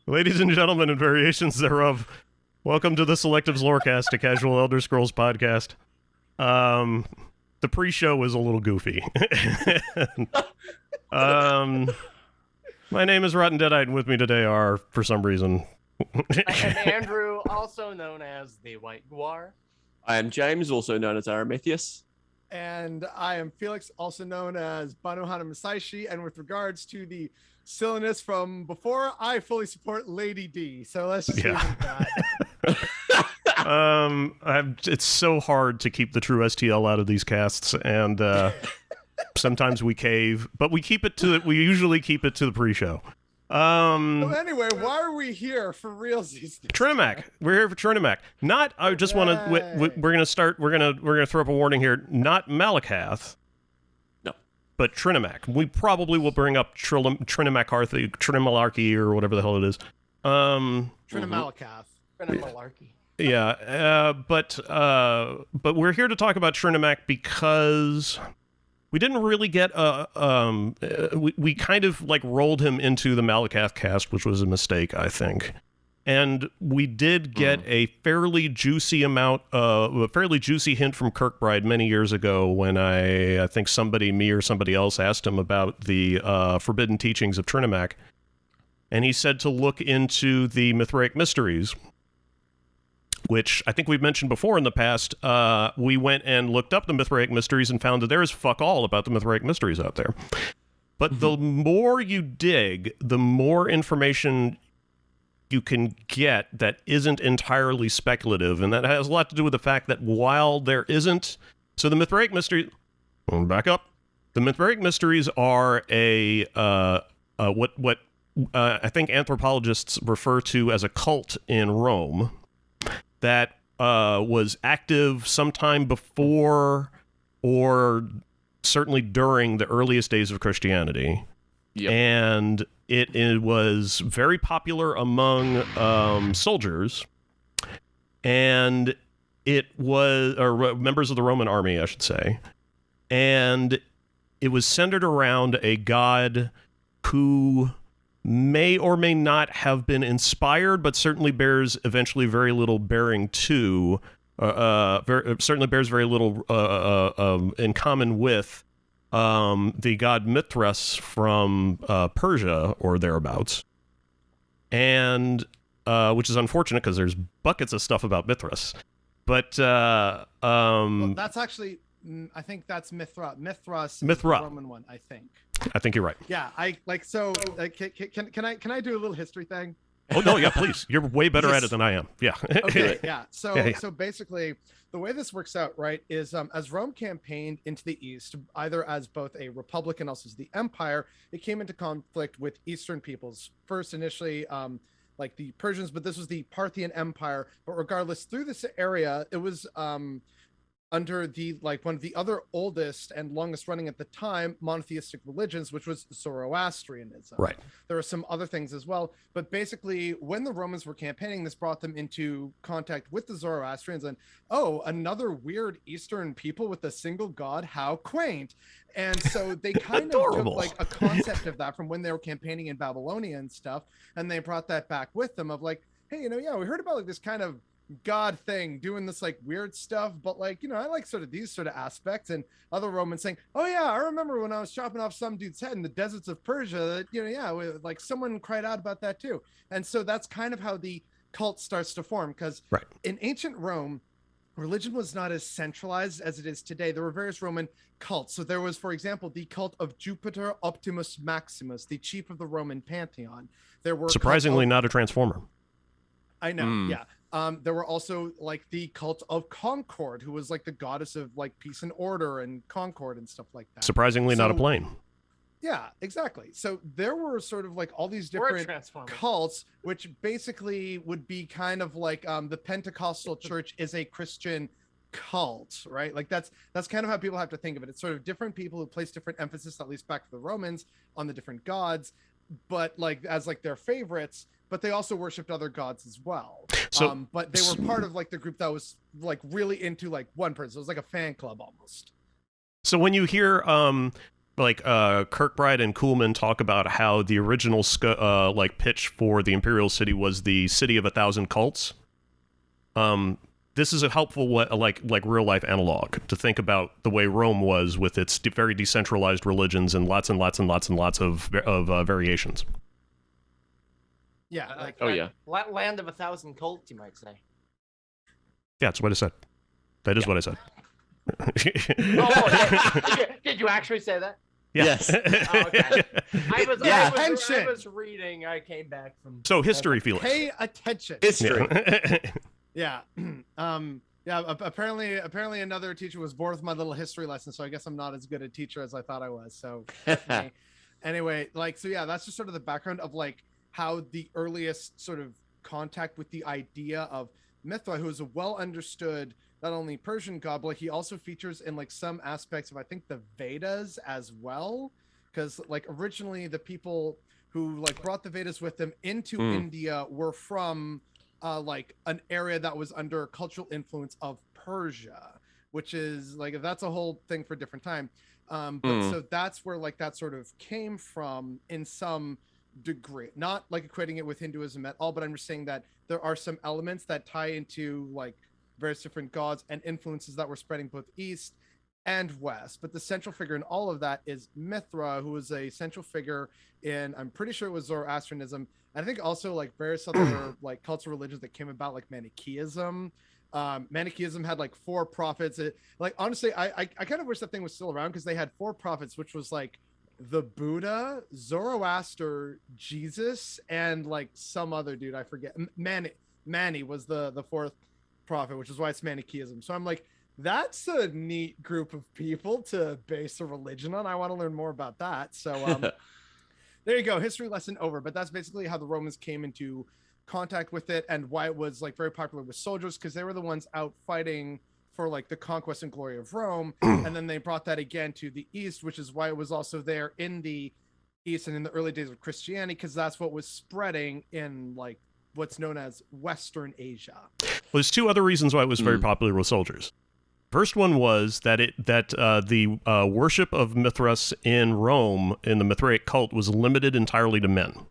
Ladies and gentlemen and variations thereof, welcome to the Selectives Lorecast, a casual Elder Scrolls podcast. The pre-show was a little goofy. My name is Rotten Deadite, and with me today are, for some reason... I am Andrew, also known as the White Guar. I am James, also known as Aramithius. And I am Felix, also known as Banohana Masaishi. And with regards to the silliness from before, I fully support Lady D. So let's just leave it at that. It's so hard to keep the true STL out of these casts, and sometimes we cave, but we usually keep it to the pre-show. So anyway, why are we here for realsies? Trinimac. We're here for Trinimac. Not. I just want to. We're gonna start. We're gonna throw up a warning here. Not Malacath. No. But Trinimac. We probably will bring up Trinimacarthy, Trinimalarchy, or whatever the hell it is. Trinimalacath. Trinimalarchy. Yeah. But we're here to talk about Trinimac because we didn't really get we kind of like rolled him into the Malacath cast, which was a mistake, I think. And we did get a fairly juicy hint from Kirkbride many years ago when I think me or somebody else asked him about the Forbidden Teachings of Trinimac. And he said to look into the Mythic Mysteries, which I think we've mentioned before in the past. We went and looked up the Mythic Mysteries and found that there is fuck all about the Mythic Mysteries out there. But the more you dig, the more information you can get that isn't entirely speculative. And that has a lot to do with the fact that while there isn't... So the Mythic Mysteries... Back up. The Mythic Mysteries are what I think anthropologists refer to as a cult in Rome that was active sometime before or certainly during the earliest days of Christianity. Yep. And it was very popular among soldiers, and it was, or members of the Roman army, I should say, and it was centered around a god who may or may not have been inspired, but certainly bears eventually very little bearing to, certainly bears very little in common with the god Mithras from Persia or thereabouts. And which is unfortunate because there's buckets of stuff about Mithras. But Well, that's actually, I think that's Mithra. Mithras is the Roman one, I think. I think you're right. Yeah, can I do a little history thing? Oh no, yeah, please. You're way better at it than I am. Yeah. Okay, yeah. So Yeah. so basically the way this works out, right, is as Rome campaigned into the east, either as both a republic and also as the empire, it came into conflict with eastern peoples. First initially like the Persians, but this was the Parthian Empire. But regardless, through this area, it was under the one of the other oldest and longest running at the time monotheistic religions, which was Zoroastrianism. Right. There are some other things as well, but basically when the Romans were campaigning, this brought them into contact with the Zoroastrians, and another weird Eastern people with a single god, how quaint. And so they kind of took like a concept of that from when they were campaigning in Babylonia and stuff, and they brought that back with them of like, hey, we heard about like this kind of god thing doing this like weird stuff, but like I like sort of these sort of aspects. And other Romans saying, oh yeah, I remember when I was chopping off some dude's head in the deserts of Persia that like someone cried out about that too. And so that's kind of how the cult starts to form, because in ancient Rome, religion was not as centralized as it is today. There were various Roman cults. So there was, for example, the cult of Jupiter Optimus Maximus, the chief of the Roman pantheon. There were surprisingly not a transformer. I know, yeah. There were also like the cult of Concord, who was like the goddess of like peace and order and concord and stuff like that. Surprisingly not a plane. Yeah, exactly. So there were sort of like all these different cults, which basically would be kind of like the Pentecostal church is a Christian cult, right? Like that's kind of how people have to think of it. It's sort of different people who place different emphasis, at least back to the Romans, on the different gods, but like as like their favorites. But they also worshipped other gods as well. So, but they were part of like the group that was like really into like one person. It was like a fan club almost. So when you hear Kirkbride and Kuhlman talk about how the original pitch for the Imperial City was the city of 1,000 cults. This is a helpful real life analog to think about the way Rome was with its very decentralized religions and lots of variations. Yeah. Land of 1,000 cults, you might say. Yeah, that's what I said. That is what I said. Did you actually say that? Yeah. Yes. Okay. I was reading. I came back from. So history, Felix. Pay attention. History. Yeah. Apparently another teacher was bored with my little history lesson, so I guess I'm not as good a teacher as I thought I was. So anyway, that's just sort of the background of how the earliest sort of contact with the idea of Mithra, who is a well understood not only Persian god, but he also features in some aspects of I think the Vedas as well, because originally the people who brought the Vedas with them into India were from an area that was under cultural influence of Persia, which is that's a whole thing for a different time. So that's where that sort of came from in some degree, not equating it with Hinduism at all, but I'm just saying that there are some elements that tie into various different gods and influences that were spreading both east and west. But the central figure in all of that is Mithra, who was a central figure in, I'm pretty sure it was Zoroastrianism. And I think also various other cultural religions that came about, like Manichaeism. Manichaeism had 4 prophets. Honestly, I kind of wish that thing was still around, because they had 4 prophets, which was the Buddha, Zoroaster, Jesus, and some other dude I forget. Mani was the 4th prophet, which is why it's Manichaeism. So I'm that's a neat group of people to base a religion on. I want to learn more about that. So there you go, history lesson over. But that's basically how the Romans came into contact with it, and why it was very popular with soldiers, because they were the ones out fighting for the conquest and glory of Rome. And then they brought that again to the East, which is why it was also there in the East and in the early days of Christianity, because that's what was spreading in what's known as Western Asia. Well, there's 2 other reasons why it was very popular with soldiers. First one was that the worship of Mithras in Rome, in the Mithraic cult, was limited entirely to men.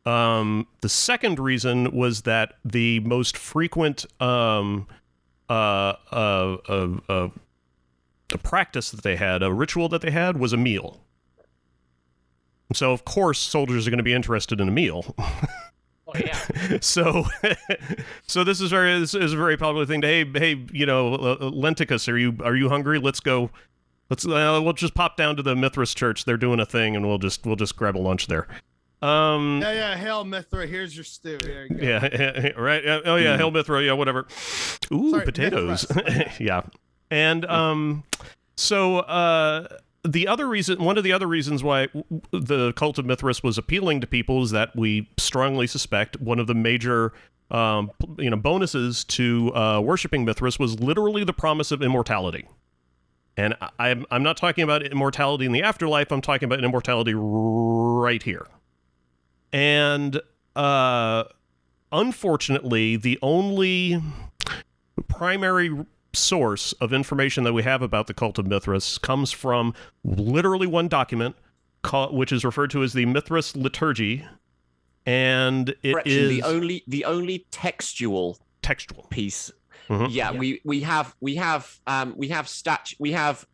The second reason was that the most frequent a practice that they had, a ritual that they had, was a meal. So of course soldiers are going to be interested in a meal. Oh yeah. So this is a very popular thing to, hey, Lenticus, are you hungry? Let's go. We'll just pop down to the Mithras church. They're doing a thing, and we'll just grab a lunch there. Hail Mithra, here's your stew. There you go. Yeah, right. Hail Mithra. Yeah, whatever. Ooh, sorry, potatoes. Yeah, and the other reason, one of the other reasons why the cult of Mithras was appealing to people, is that we strongly suspect one of the major bonuses to worshiping Mithras was literally the promise of immortality. And I'm not talking about immortality in the afterlife. I'm talking about immortality right here. And unfortunately, the only primary source of information that we have about the cult of Mithras comes from literally one document, which is referred to as the Mithras Liturgy, and it is the only textual piece. Mm-hmm. Yeah, we have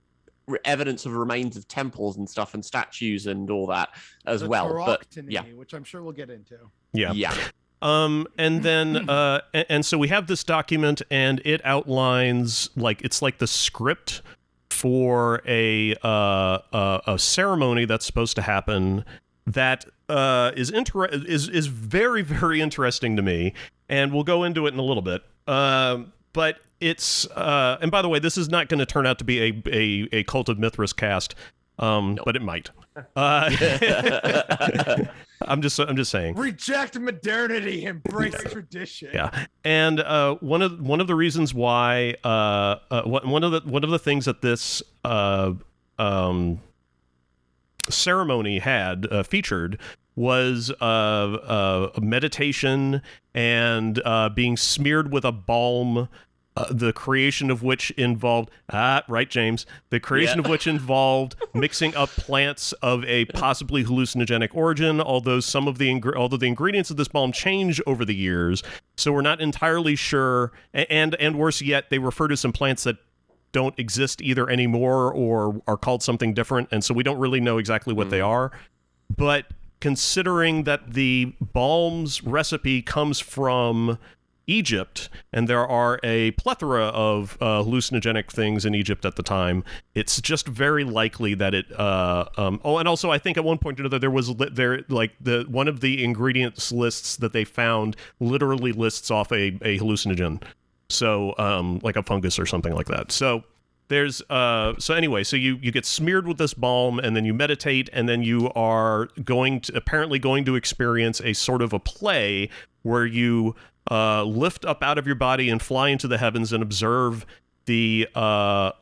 evidence of remains of temples and stuff, and statues and all that as well. Turoctomy, but yeah, which I'm sure we'll get into. Yeah. And then and so we have this document, and it outlines it's like the script for a ceremony that's supposed to happen that is very, very interesting to me, and we'll go into it in a little bit. But it's and by the way, this is not going to turn out to be a Cult of Mithras cast. Nope. But it might. I'm just saying. Reject modernity, embrace tradition. Yeah, and one of the reasons why one of the things that this ceremony had featured was a meditation and being smeared with a balm the creation of which involved right, James. The creation of which involved mixing up plants of a possibly hallucinogenic origin. Although although the ingredients of this balm change over the years, so we're not entirely sure. And worse yet, they refer to some plants that don't exist either anymore or are called something different, and so we don't really know exactly what they are. But considering that the balm's recipe comes from Egypt, and there are a plethora of hallucinogenic things in Egypt at the time, it's just very likely that it. And also, I think at one point or another, one of the ingredients lists that they found literally lists off a hallucinogen, so like a fungus or something like that. So there's so you get smeared with this balm, and then you meditate, and then you are apparently going to experience a sort of a play where you lift up out of your body and fly into the heavens and observe the what's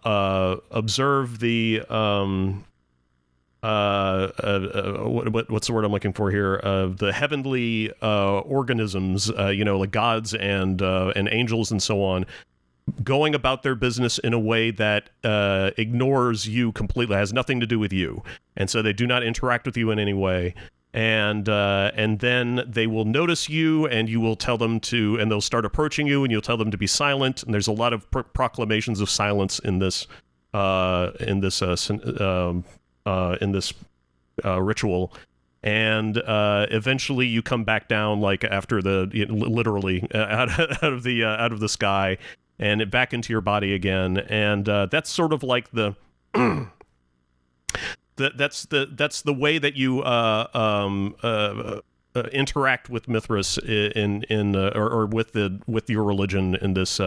the word I'm looking for here? The heavenly organisms, like gods and angels and so on, going about their business in a way that ignores you completely, has nothing to do with you, and so they do not interact with you in any way. And then they will notice you, and you will tell them to, and they'll start approaching you, and you'll tell them to be silent. And there's a lot of proclamations of silence in this ritual. And eventually, you come back down, like after literally out of the sky, and back into your body again. And that's sort of like the. That's the way that you interact with Mithras or with your religion in this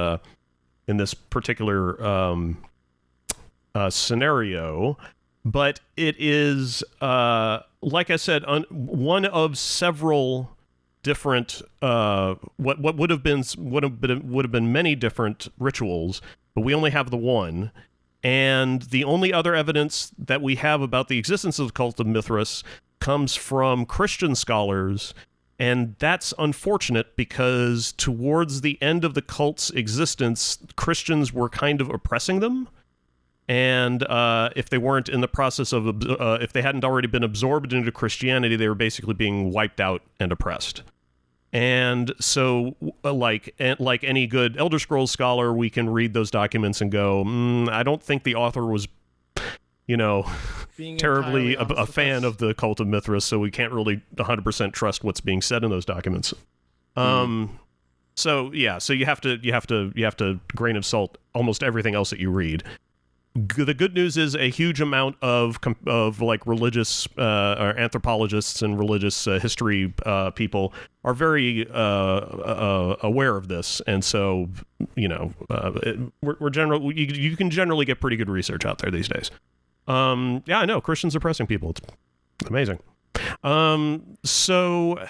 particular scenario. But it is like I said, one of several different what would have been many different rituals, but we only have the one. And the only other evidence that we have about the existence of the cult of Mithras comes from Christian scholars, and that's unfortunate because towards the end of the cult's existence, Christians were kind of oppressing them. And if they weren't in the process of, if they hadn't already been absorbed into Christianity, they were basically being wiped out and oppressed. And so, like any good Elder Scrolls scholar, we can read those documents and go, I don't think the author was, being terribly a fan of the cult of Mithras, so we can't really 100% trust what's being said in those documents. So you have to grain of salt almost everything else that you read. The good news is a huge amount of like religious or anthropologists and religious history people are very aware of this, and so we're you can generally get pretty good research out there these days. I know Christians are oppressing people. It's amazing. So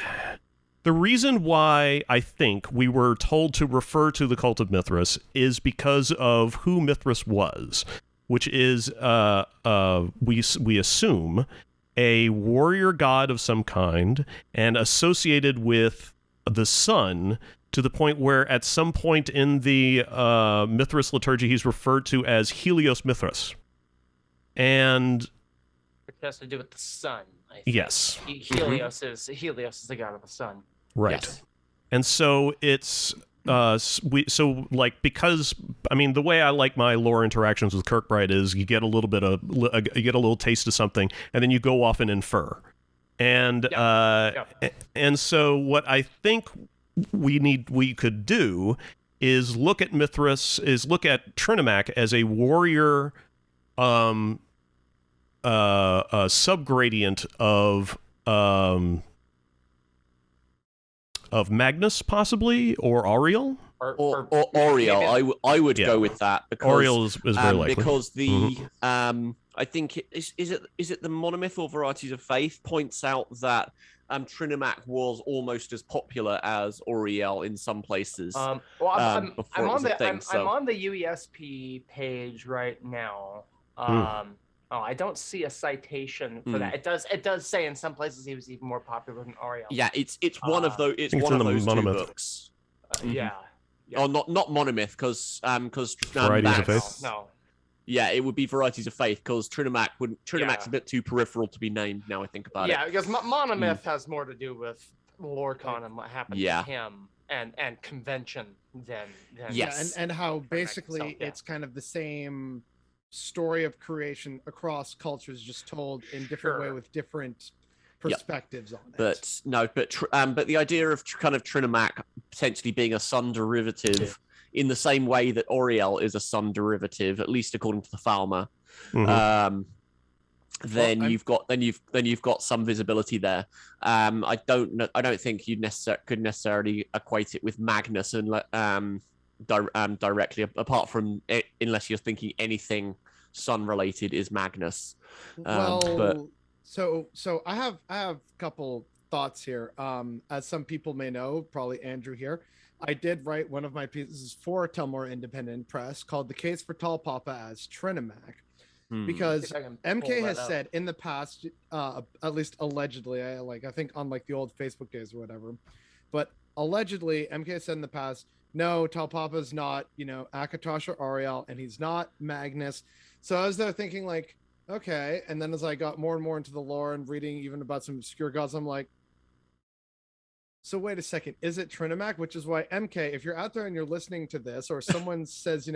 the reason why I think we were told to refer to the cult of Mithras is because of who Mithras was, which is, we assume, a warrior god of some kind and associated with the sun, to the point where at some point in the Mithras Liturgy he's referred to as Helios Mithras. And it has to do with the sun, I think. Yes. Helios is the god of the sun. Right. Yes. And so it's because the way I like my lore interactions with Kirkbride is you get a little taste of something, and then you go off and infer. And and so what I think we could do is look at Mithras, is look at Trinimac as a warrior subgradient of Magnus, possibly, or Auriel? Or Auriel. I would go with that, because Auriel is very likely. Because the I think is it the Monomyth or Varieties of Faith points out that Trinimac was almost as popular as Auriel in some places. I'm on the UESP page right now. I don't see a citation for that. It does say in some places he was even more popular than Auriel. Yeah, it's one of those. It's one of those two books. Yeah. Yeah. Oh, not monomyth, because Varieties of faith. No. Yeah, it would be varieties of faith, because Trinimac's a bit too peripheral to be named. Now I think about it. Yeah, because monomyth has more to do with Lorcan and what happened to him, and convention than yes, and how basically it's kind of the same story of creation across cultures, just told in different way with different perspectives on it. But the idea of kind of Trinimac potentially being a sun derivative in the same way that Auriel is a sun derivative, at least according to the Falmer, then you've got some visibility there. I don't think you could necessarily equate it with Magnus and directly, apart from unless you're thinking anything sun related is Magnus. So I have a couple thoughts here. As some people may know, probably Andrew here, I did write one of my pieces for Telmore Independent Press called "The Case for Tall Papa as Trinimac," because MK has said in the past, at least allegedly, I think on like the old Facebook days or whatever, but allegedly MK has said in the past, no, Tall Papa's not, Akatosh or Auriel, and he's not Magnus. So I was there thinking like, okay, and then as I got more and more into the lore and reading even about some obscure gods, I'm like, so wait a second, is it Trinimac? Which is why MK, if you're out there and you're listening to this, or someone says,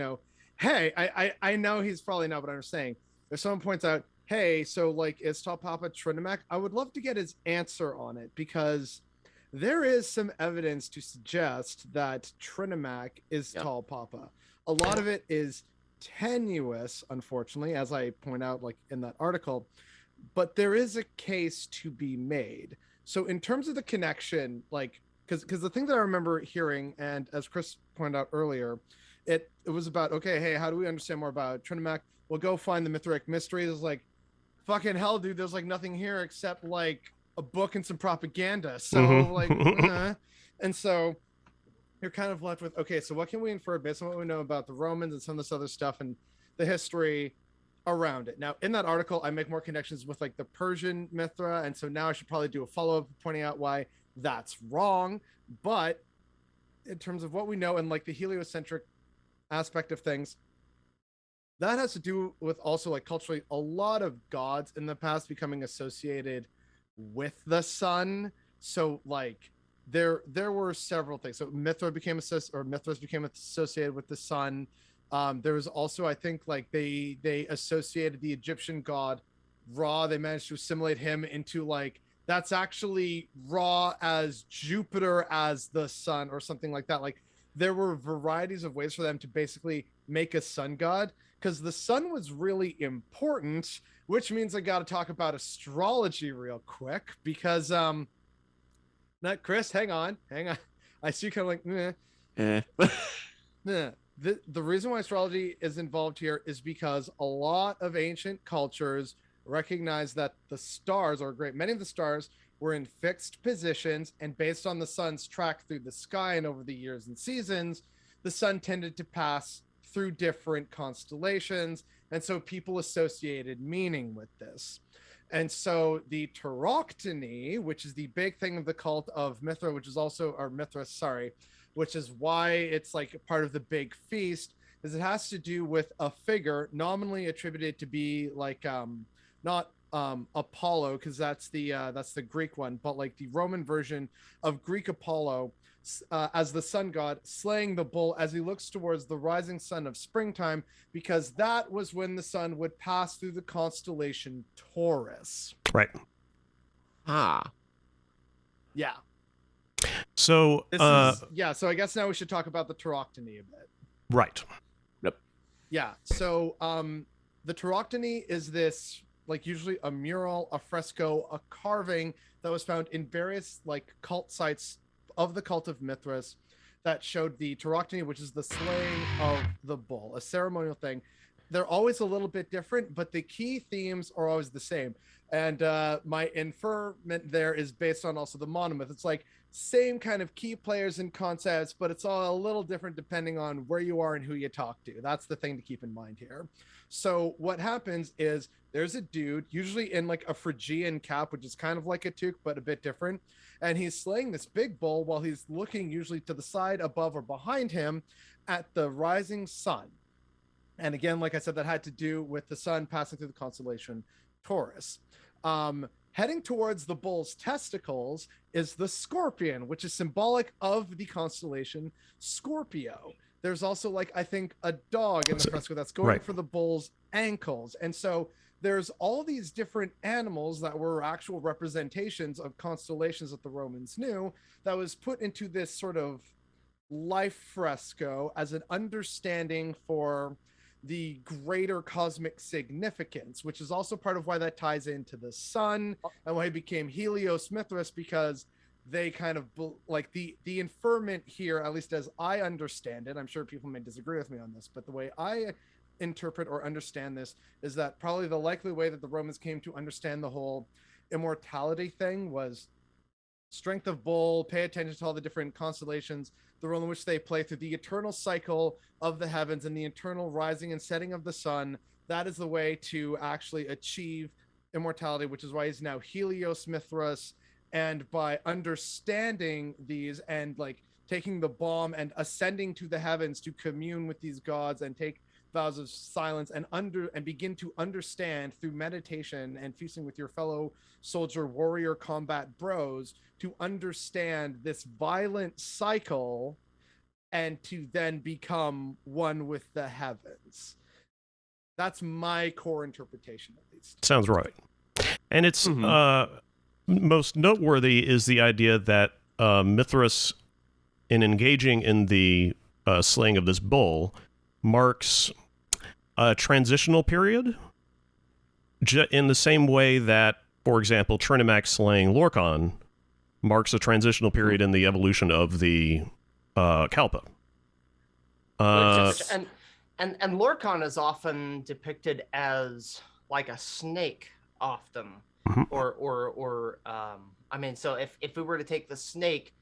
hey, I know he's probably not what I'm saying. If someone points out, hey, so like, is Tall Papa Trinimac? I would love to get his answer on it, because there is some evidence to suggest that Trinimac is Tall Papa. A lot of it is tenuous, unfortunately, as I point out like in that article, but there is a case to be made. So in terms of the connection, like, because the thing that I remember hearing, and as Chris pointed out earlier, it was about, okay, hey, how do we understand more about Trinimac? Well, go find the Mythic Mysteries. It's like, fucking hell, dude, there's like nothing here except like a book and some propaganda. So and so you're kind of left with, okay, so what can we infer based on what we know about the Romans and some of this other stuff and the history around it? Now, in that article, I make more connections with like the Persian Mithra, and so now I should probably do a follow-up pointing out why that's wrong. But in terms of what we know and like the heliocentric aspect of things, that has to do with also like culturally a lot of gods in the past becoming associated with the sun. So like there were several things. So Mithras became associated with the sun. There was also, I think, like they associated the Egyptian god Ra. They managed to assimilate him into like, that's actually Ra as Jupiter as the sun or something like that. Like there were varieties of ways for them to basically make a sun god, because the sun was really important, which means I got to talk about astrology real quick, because not Chris, hang on. I see you kind of like, The reason why astrology is involved here is because a lot of ancient cultures recognize that the stars, or many of the stars, were in fixed positions, and based on the sun's track through the sky and over the years and seasons, the sun tended to pass through different constellations, and so people associated meaning with this. And so the Turoctomy, which is the big thing of the cult of Mithra, which is why it's like part of the big feast, is it has to do with a figure nominally attributed to be like not Apollo, because that's the Greek one, but like the Roman version of Greek Apollo, as the sun god, slaying the bull as he looks towards the rising sun of springtime, because that was when the sun would pass through the constellation Taurus. Right. Yeah. So so I guess now we should talk about the Turoctomy a bit. Right. Yep. Yeah. So the Turoctomy is this, like, usually a mural, a fresco, a carving that was found in various like cult sites of the cult of Mithras that showed the Turoctomy, which is the slaying of the bull, a ceremonial thing. they're always a little bit different, but the key themes are always the same. And my inferment there is based on also the monomyth. It's like same kind of key players and concepts, but it's all a little different depending on where you are and who you talk to. That's the thing to keep in mind here. So what happens is there's a dude, usually in like a Phrygian cap, which is kind of like a toque, but a bit different. And he's slaying this big bull while he's looking usually to the side, above, or behind him at the rising sun. And again, like I said, that had to do with the sun passing through the constellation Taurus. Heading towards the bull's testicles is the scorpion, which is symbolic of the constellation Scorpio. There's also, like, I think a dog in the fresco that's going for the bull's ankles. And so there's all these different animals that were actual representations of constellations that the Romans knew that was put into this sort of life fresco as an understanding for the greater cosmic significance, which is also part of why that ties into the sun and why he became Helios Mithras, because they kind of like the inferment here, at least as I understand it, I'm sure people may disagree with me on this, but the way I interpret or understand this is that probably the likely way that the Romans came to understand the whole immortality thing was strength of bull, pay attention to all the different constellations, the role in which they play through the eternal cycle of the heavens and the eternal rising and setting of the sun. That is the way to actually achieve immortality, which is why he's now Helios Mithras. And by understanding these and like taking the bomb and ascending to the heavens to commune with these gods and take vows of silence and begin to understand through meditation and feasting with your fellow soldier, warrior, combat bros, to understand this violent cycle and to then become one with the heavens. That's my core interpretation, at least. Sounds right. And it's most noteworthy is the idea that Mithras, in engaging in the slaying of this bull, marks a transitional period in the same way that, for example, Trinimac slaying Lorcan marks a transitional period in the evolution of the Kalpa. And Lorcan is often depicted as like a snake, often, or I mean, so if we were to take the snake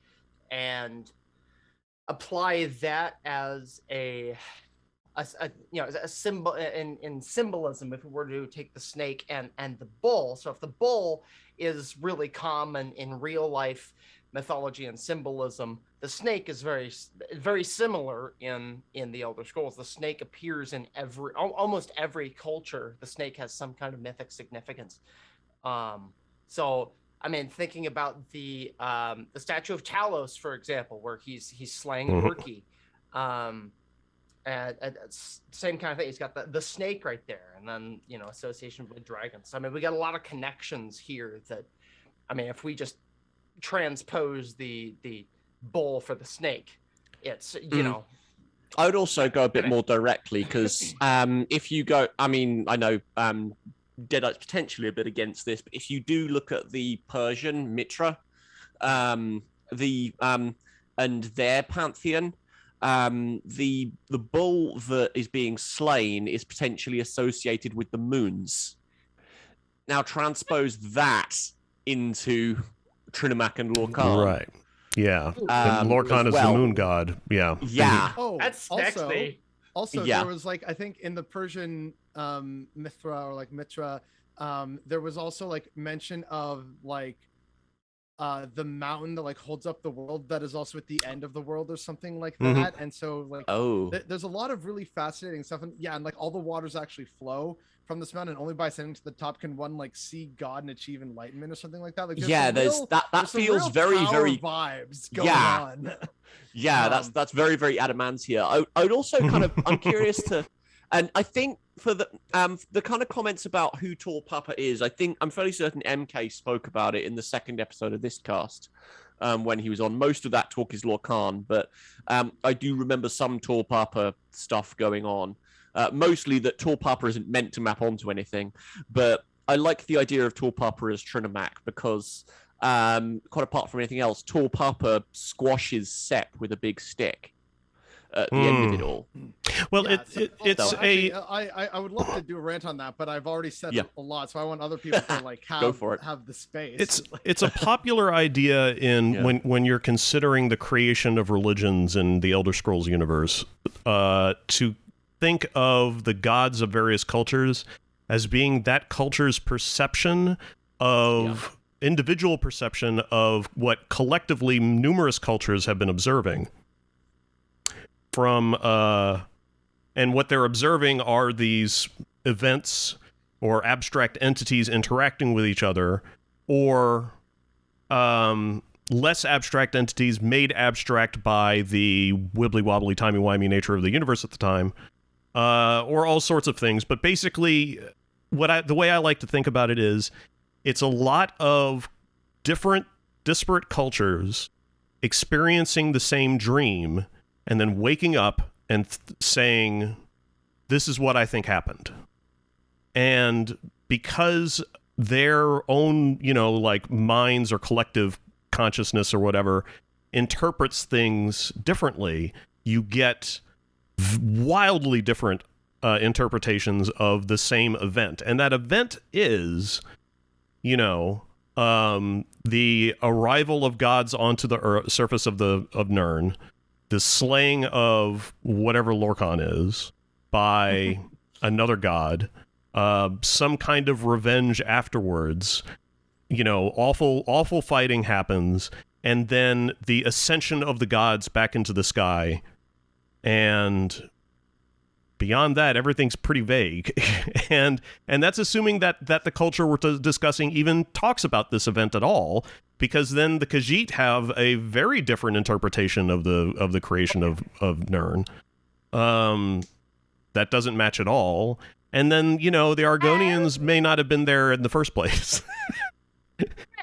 and apply that as a symbol in symbolism, if we were to take the snake and the bull, so if the bull is really common in real life mythology and symbolism, the snake is very, very similar in the Elder Scrolls. The snake appears in almost every culture. The snake has some kind of mythic significance. So I mean, thinking about the statue of Talos, for example, where he's slaying Orky. Same kind of thing. He's got the snake right there, and then association with dragons. I mean, we got a lot of connections here. That, I mean, if we just transpose the bull for the snake, it's I would also go a bit more directly, because if you go, I mean, I know Deadite's potentially a bit against this, but if you do look at the Persian Mitra, and their pantheon. The bull that is being slain is potentially associated with the moons. Now transpose that into Trinimac and Lorcan. Right. Yeah. Lorcan is the moon god. Yeah. Yeah. Oh, that's sexy. Also, there was like, I think in the Persian Mithra or like Mitra, there was also like mention of like the mountain that like holds up the world that is also at the end of the world or something like that. And so like there's a lot of really fascinating stuff, and and like all the waters actually flow from this mountain, and only by ascending to the top can one like see God and achieve enlightenment or something like that. Like, that feels very vibes going on. That's very, very adamant here. I would also kind of, I'm curious to, and I think for the kind of comments about who Tor Papa is, I'm fairly certain MK spoke about it in the second episode of this cast when he was on. Most of that talk is Lorcan, but I do remember some Tor Papa stuff going on. Mostly that Tor Papa isn't meant to map onto anything, but I like the idea of Tor Papa as Trinimac because quite apart from anything else, Tor Papa squashes Sep with a big stick. at the end of it all. Well, Yeah, it's actually, I would love to do a rant on that, but I've already said a lot, so I want other people to like Go for it. have the space. It's a popular idea in when you're considering the creation of religions in the Elder Scrolls universe, to think of the gods of various cultures as being that culture's perception of individual perception of what collectively numerous cultures have been observing. From and what they're observing are these events or abstract entities interacting with each other, or less abstract entities made abstract by the wibbly-wobbly, timey-wimey nature of the universe at the time, or all sorts of things. But basically, the way I like to think about it is, it's a lot of different, disparate cultures experiencing the same dream, and then waking up and saying, this is what I think happened. And because their own, like minds or collective consciousness or whatever interprets things differently, you get wildly different interpretations of the same event. And that event is, the arrival of gods onto the surface of Nirn, the slaying of whatever Lorcan is by another god, some kind of revenge afterwards, awful fighting happens, and then the ascension of the gods back into the sky, and beyond that, everything's pretty vague. and that's assuming that the culture we're discussing even talks about this event at all, because then the Khajiit have a very different interpretation of the creation of Nirn. That doesn't match at all. And then, the Argonians may not have been there in the first place.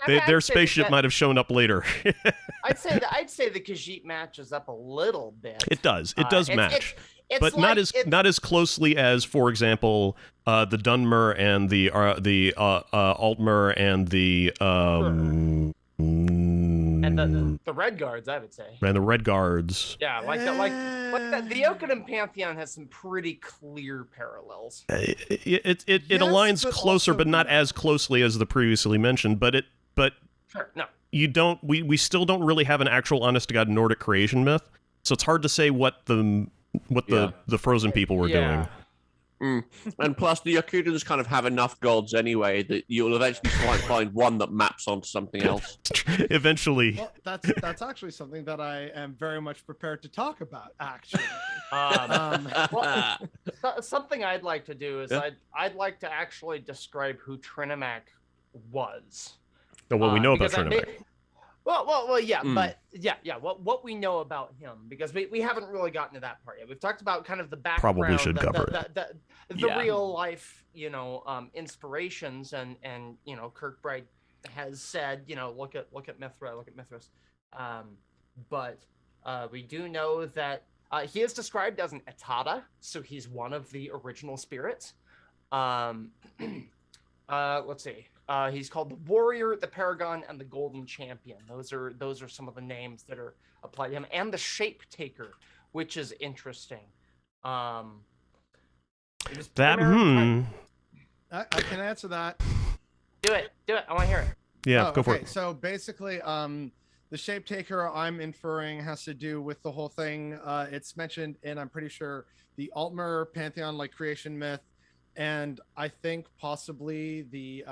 Their spaceship might have shown up later. I'd say the Khajiit matches up a little bit. It does. It does match. It's but like not as closely as, for example, the Dunmer and the Altmer and the and the Red Guards, I would say. And the Red Guards. Yeah, the Yokunim Pantheon has some pretty clear parallels. It aligns closer, but not as closely as the previously mentioned. But sure, no. You don't. We still don't really have an actual honest to God Nordic creation myth, so it's hard to say what the frozen people were doing. And plus, the Yakutans kind of have enough gods anyway that you'll eventually find one that maps onto something else. Eventually. Well, that's actually something that I am very much prepared to talk about, actually. Something I'd like to do is I'd like to actually describe who Trinimac was. What we know about Trinimac. Well, yeah, but what we know about him, because we haven't really gotten to that part yet. We've talked about kind of the background, probably should cover the real life, inspirations, and Kirkbride has said, look at Mithras, but we do know that he is described as an Etata, so he's one of the original spirits. Let's see. He's called the Warrior, the Paragon, and the Golden Champion. Those are some of the names that are applied to him, and the Shape Taker, which is interesting. I can answer that. Do it. I want to hear it. Yeah, go for it. So basically, the Shape Taker I'm inferring has to do with the whole thing. It's mentioned in, I'm pretty sure, the Altmer Pantheon, like creation myth. And I think possibly the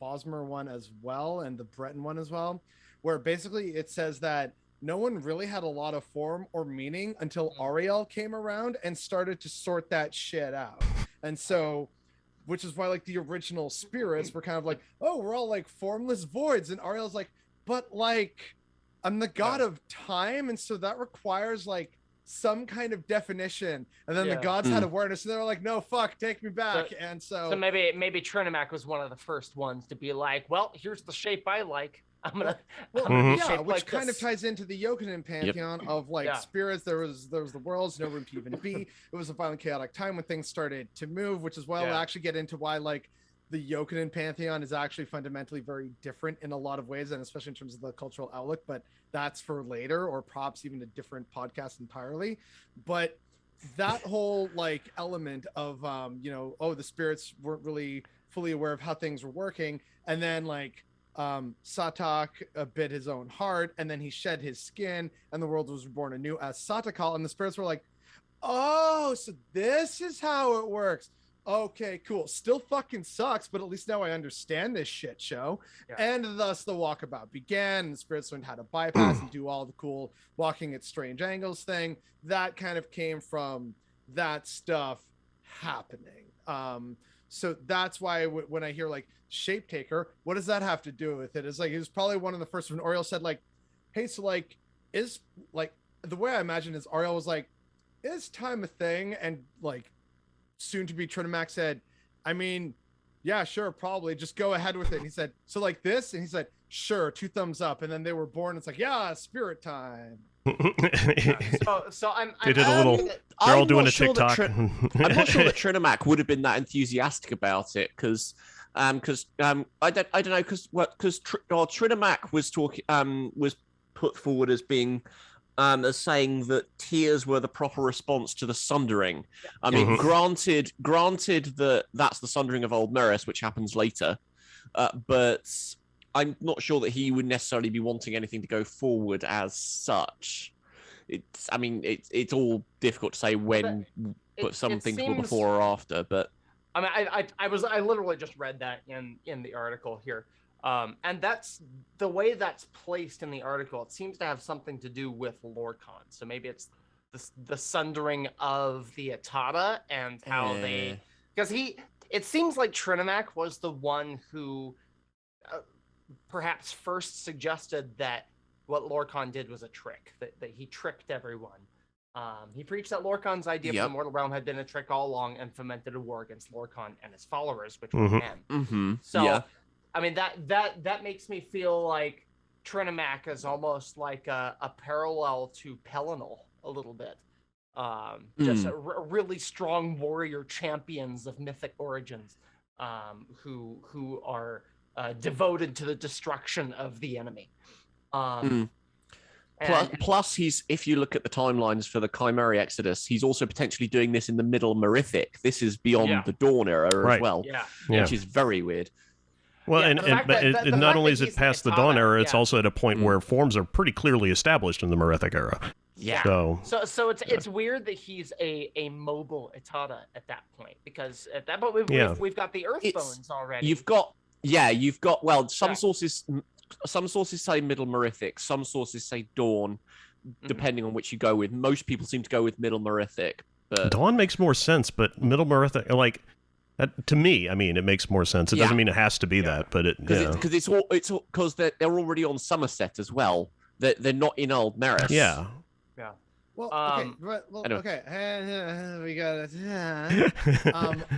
Bosmer one as well, and the Breton one as well, where basically it says that no one really had a lot of form or meaning until Ariel came around and started to sort that shit out. And so, which is why like the original spirits were kind of like, oh, we're all like formless voids. And Ariel's like, but like, I'm the god of time. And so that requires like some kind of definition, and then the gods had awareness, and they were like, no, fuck, take me back. So maybe Trinimac was one of the first ones to be like, well, here's the shape I like. I'm gonna which like kind of ties into the Yokunin pantheon of like spirits. There was the worlds, no room to even be. It was a violent, chaotic time when things started to move, which is why we'll actually get into why like the Yokunin pantheon is actually fundamentally very different in a lot of ways, and especially in terms of the cultural outlook, but that's for later, or perhaps even a different podcast entirely. But that whole like element of the spirits weren't really fully aware of how things were working, and then like Satak bit his own heart, and then he shed his skin, and the world was reborn anew as Satakal, and the spirits were like, oh, so this is how it works. Okay, cool. Still fucking sucks, but at least now I understand this shit show. Yeah. And thus the walkabout began, and the spirits learned how to bypass and do all the cool walking at strange angles thing. That kind of came from that stuff happening. So that's why when I hear like Shape Taker, what does that have to do with it? It's like, it was probably one of the first when Oriel said like, hey, so like, is like, the way I imagine is Oriel was like, is time a thing? And like, soon to be Trinimac said, I mean, yeah, sure, probably, just go ahead with it. And he said, so like this? And he said, sure, 2 thumbs up. And then they were born. It's like, yeah, spirit time. So I'm they did a little, they're all doing a TikTok. I'm not sure that Trinimac would have been that enthusiastic about it, because I don't know, because Trinimac was was put forward as being as saying that tears were the proper response to the sundering. I mean, granted that that's the sundering of Old Mirrors, which happens later, but I'm not sure that he would necessarily be wanting anything to go forward as such. It's all difficult to say when, but some things were before or after. But I mean, I literally just read that in the article here. And that's the way that's placed in the article. It seems to have something to do with Lorcan. So maybe it's the sundering of the Atata and how because it seems like Trinimac was the one who perhaps first suggested that what Lorcan did was a trick, that he tricked everyone. He preached that Lorcan's idea for the mortal realm had been a trick all along and fomented a war against Lorcan and his followers, which were men. So I mean, that makes me feel like Trinimac is almost like a parallel to Pelinal a little bit. Just really strong warrior champions of mythic origins, who are devoted to the destruction of the enemy. Plus, if you look at the timelines for the Chimera Exodus, he's also potentially doing this in the Middle Merithic. This is beyond the Dawn era as well, which is very weird. Well, and not only is it past the Dawn era, it's also at a point where forms are pretty clearly established in the Merithic era. Yeah. So it's weird that he's a mobile Atata at that point, because at that point we've got the Earthbones already. You've got some sources say Middle Merithic, some sources say Dawn, depending on which you go with. Most people seem to go with Middle Merithic. But Dawn makes more sense, but Middle Merithic, like, to me, I mean, it makes more sense. It doesn't mean it has to be that, but because they're already on Somerset as well. They're not in Old Meris. Yeah. Well, we got it.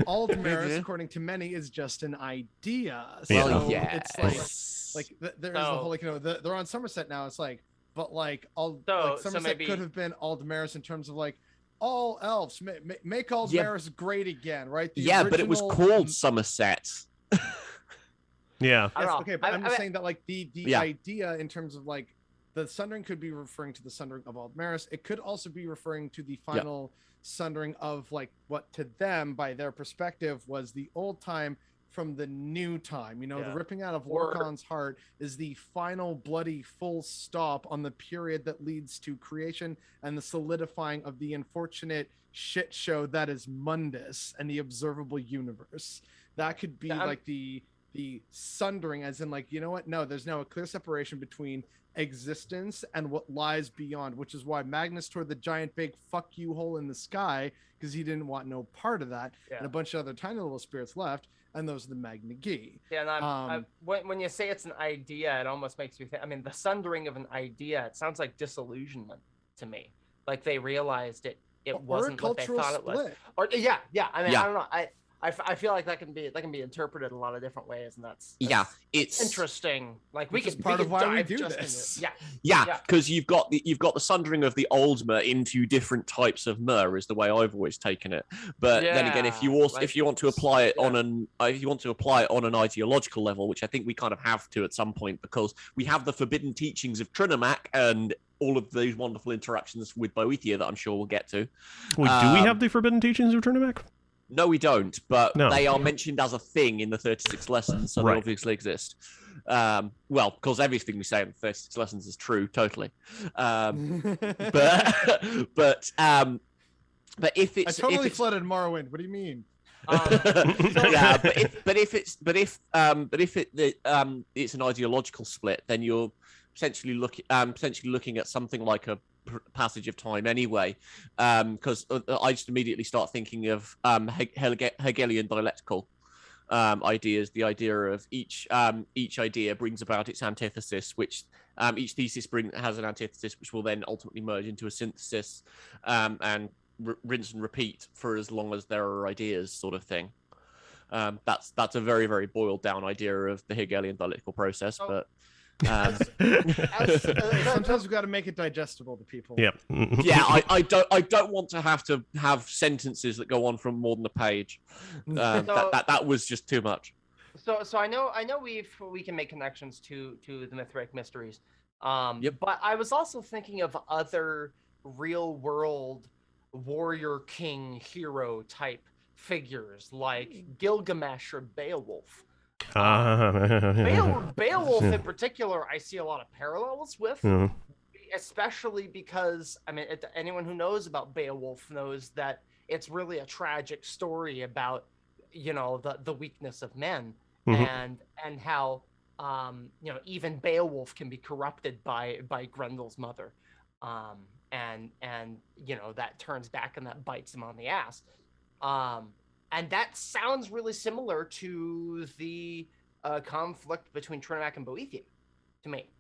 Old Meris, according to many, is just an idea. So it's like there's the whole, like, they're on Somerset now. It's like, but like Somerset could have been Old Meris in terms of like, all elves make Old Meris great again, right? But it was called Somerset. Yeah. Okay, but I'm just saying that like the idea in terms of like the sundering could be referring to the sundering of Old Meris. It could also be referring to the final sundering of like what to them, by their perspective, was the old time from the new time. The ripping out of Lorcan's heart is the final bloody full stop on the period that leads to creation and the solidifying of the unfortunate shit show that is Mundus and the observable universe. That could be like the sundering, as in like, you know what? No, there's now a clear separation between existence and what lies beyond, which is why Magnus tore the giant big fuck you hole in the sky, because he didn't want no part of that. And a bunch of other tiny little spirits left, and those are the Magna Gi. And when you say it's an idea, it almost makes me think, I mean, the sundering of an idea, it sounds like disillusionment to me. Like they realized it wasn't what they thought it was. Or I mean, I don't know. I feel like that can be interpreted a lot of different ways, and that's it's interesting. Like Which is part of why we do this. Yeah, because you've got the sundering of the old Mer into different types of Mer is the way I've always taken it. But then again, if you want to apply it on an ideological level, which I think we kind of have to at some point, because we have the Forbidden Teachings of Trinimac and all of these wonderful interactions with Boethia that I'm sure we'll get to. Wait, do we have the Forbidden Teachings of Trinimac? No, we don't, but No. they are mentioned as a thing in the 36 lessons, so they obviously exist. Well, because everything we say in the 36 lessons is true, totally. But if it's I totally flooded Morrowind. What do you mean? Yeah, but if it's an ideological split, then you're essentially looking at something like a passage of time anyway, because I just immediately start thinking of Hegelian dialectical ideas. The idea of each idea brings about its antithesis, which each thesis has an antithesis, which will then ultimately merge into a synthesis, and rinse and repeat for as long as there are ideas, sort of thing. That's a very, very boiled down idea of the Hegelian dialectical process, but. Sometimes we've got to make it digestible to people. Yeah. Yeah, I don't want to have sentences that go on for more than a page. That was just too much. So I know we can make connections to the Mythic Mysteries. But I was also thinking of other real world warrior king hero type figures like Gilgamesh or Beowulf. Beowulf in particular, I see a lot of parallels with, especially because, I mean, anyone who knows about Beowulf knows that it's really a tragic story about, the weakness of men, and how, even Beowulf can be corrupted by Grendel's mother, and that turns back and that bites him on the ass. And that sounds really similar to the conflict between Trinimac and Boethia, to me.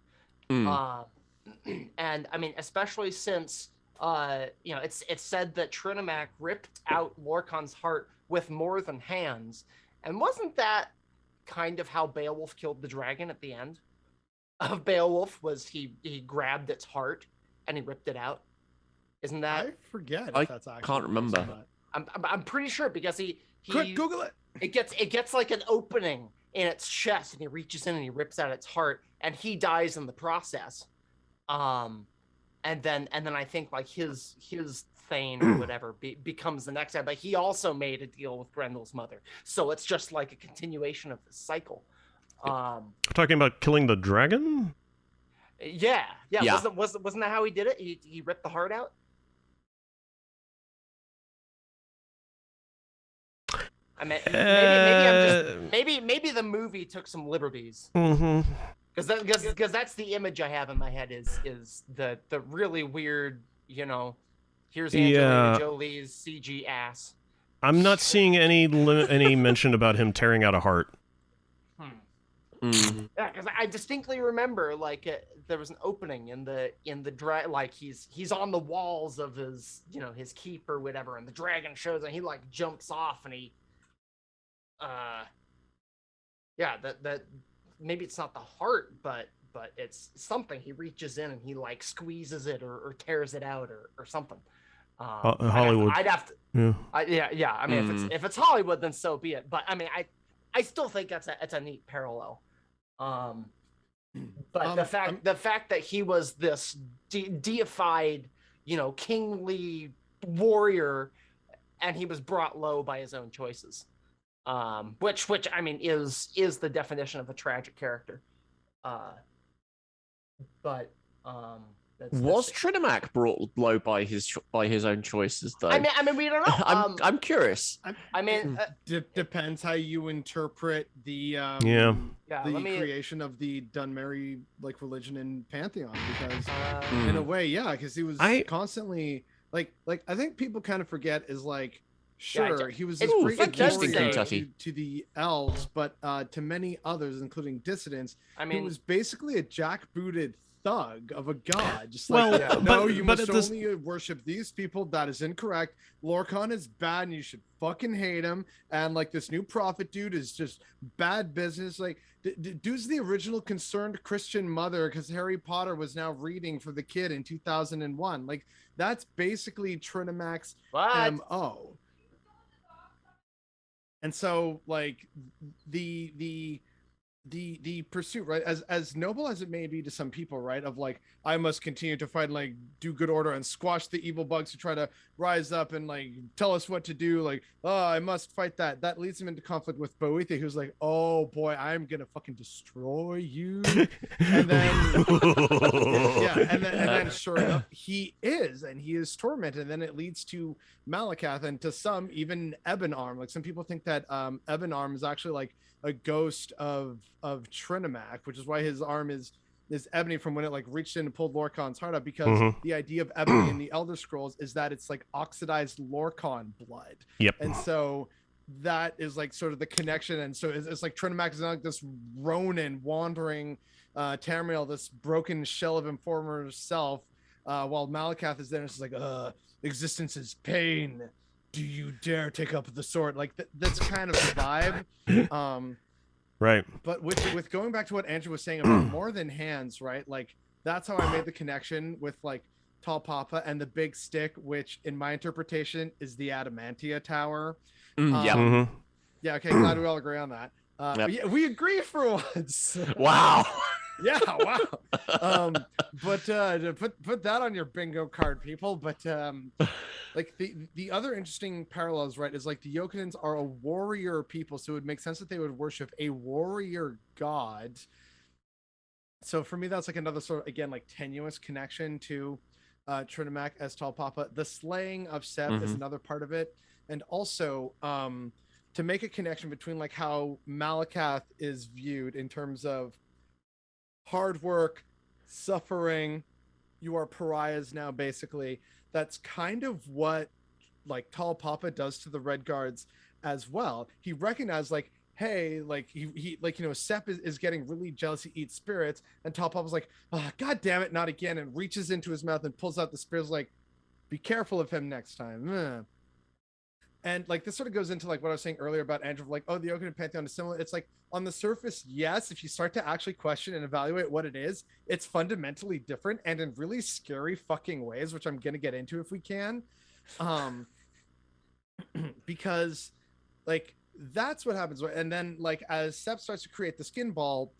And I mean, especially since it's said that Trinimac ripped out Lorkhan's heart with more than hands, and wasn't that kind of how Beowulf killed the dragon at the end of Beowulf? Was he grabbed its heart and he ripped it out? Isn't that? I forget. I if that's actually can't remember. I'm pretty sure, because he Quick, Google it. It gets like an opening in its chest, and he reaches in and he rips out its heart, and he dies in the process. And then I think like his Thane or whatever becomes the next guy, but he also made a deal with Grendel's mother, so it's just like a continuation of the cycle. Talking about killing the dragon? Yeah. Wasn't that how he did it? He ripped the heart out. I mean, maybe the movie took some liberties. Because that's the image I have in my head is the really weird, here's Angelina Jolie's CG ass. I'm not seeing any mention about him tearing out a heart. Yeah, because I distinctly remember there was an opening in the like he's on the walls of his his keep or whatever, and the dragon shows and he like jumps off and he that maybe it's not the heart, but it's something. He reaches in and he like squeezes it or tears it out or something. Hollywood. I'd have to. Yeah. I mean, if it's Hollywood, then so be it. But I mean, I still think it's a neat parallel. But the fact that he was this deified, kingly warrior, and he was brought low by his own choices. Which I mean is the definition of a tragic character. Was Trinimac brought low by his own choices, though? I mean, we don't know. I'm curious. Depends how you interpret the creation of the Dunmerry religion and pantheon, because in a way, because he was constantly like I think people kind of forget is sure, he was this great warrior to the elves, but to many others, including dissidents, he was basically a jackbooted thug of a god. Just Well, like, yeah, no, but- you but must at this- only worship these people. That is incorrect. Lorcan is bad and you should fucking hate him. And like this new prophet dude is just bad business. Like, dude's the original concerned Christian mother because Harry Potter was now reading for the kid in 2001. Like, that's basically Trinimac's What? MO. And so like the pursuit, right, as noble as it may be to some people, right, of like, I must continue to fight and like do good order and squash the evil bugs who try to rise up and like tell us what to do, like, oh, I must fight that leads him into conflict with Boethiah, who's like, oh boy, I'm gonna fucking destroy you. And then yeah, and then sure enough, he is tormented, and then it leads to Malacath, and to some even Ebon Arm. Like, some people think that Ebon Arm is actually like a ghost of Trinimac, which is why his arm is ebony from when it like reached in and pulled Lorcan's heart out, because the idea of ebony in the Elder Scrolls is that it's like oxidized Lorcan blood. Yep. And so that is like sort of the connection. And so it's like Trinimac is not like this Ronin wandering Tamriel, this broken shell of him former self, while Malacath is there and it's just like, existence is pain. Do you dare take up the sword? Like that's kind of the vibe. Right. But with going back to what Andrew was saying about more than hands, right? Like, that's how I made the connection with like Tall Papa and the big stick, which in my interpretation is the Adamantia Tower. Yeah. Yeah. Okay. Glad we all agree on that. Yep. Yeah, we agree for once. Wow. Yeah, wow. But put that on your bingo card, people. But like the other interesting parallels, right, is like the Yokonans are a warrior people, so it would make sense that they would worship a warrior god. So for me, that's like another sort of, again, like tenuous connection to Trinimac as Tall Papa. The slaying of Sep is another part of it, and also to make a connection between like how Malacath is viewed in terms of hard work, suffering, you are pariahs now, basically. That's kind of what like Tall Papa does to the Red Guards as well. He recognized like, hey, like he like, you know, Sep is getting really jealous, he eats spirits, and Tall Papa's like, oh, god damn it, not again, and reaches into his mouth and pulls out the spirits, like, be careful of him next time. And like this sort of goes into like what I was saying earlier about Andrew, like, oh, the Yokonan Pantheon is similar. It's like on the surface, yes. If you start to actually question and evaluate what it is, it's fundamentally different and in really scary fucking ways, which I'm gonna get into if we can. Because like that's what happens. And then like as Sep starts to create the skin ball,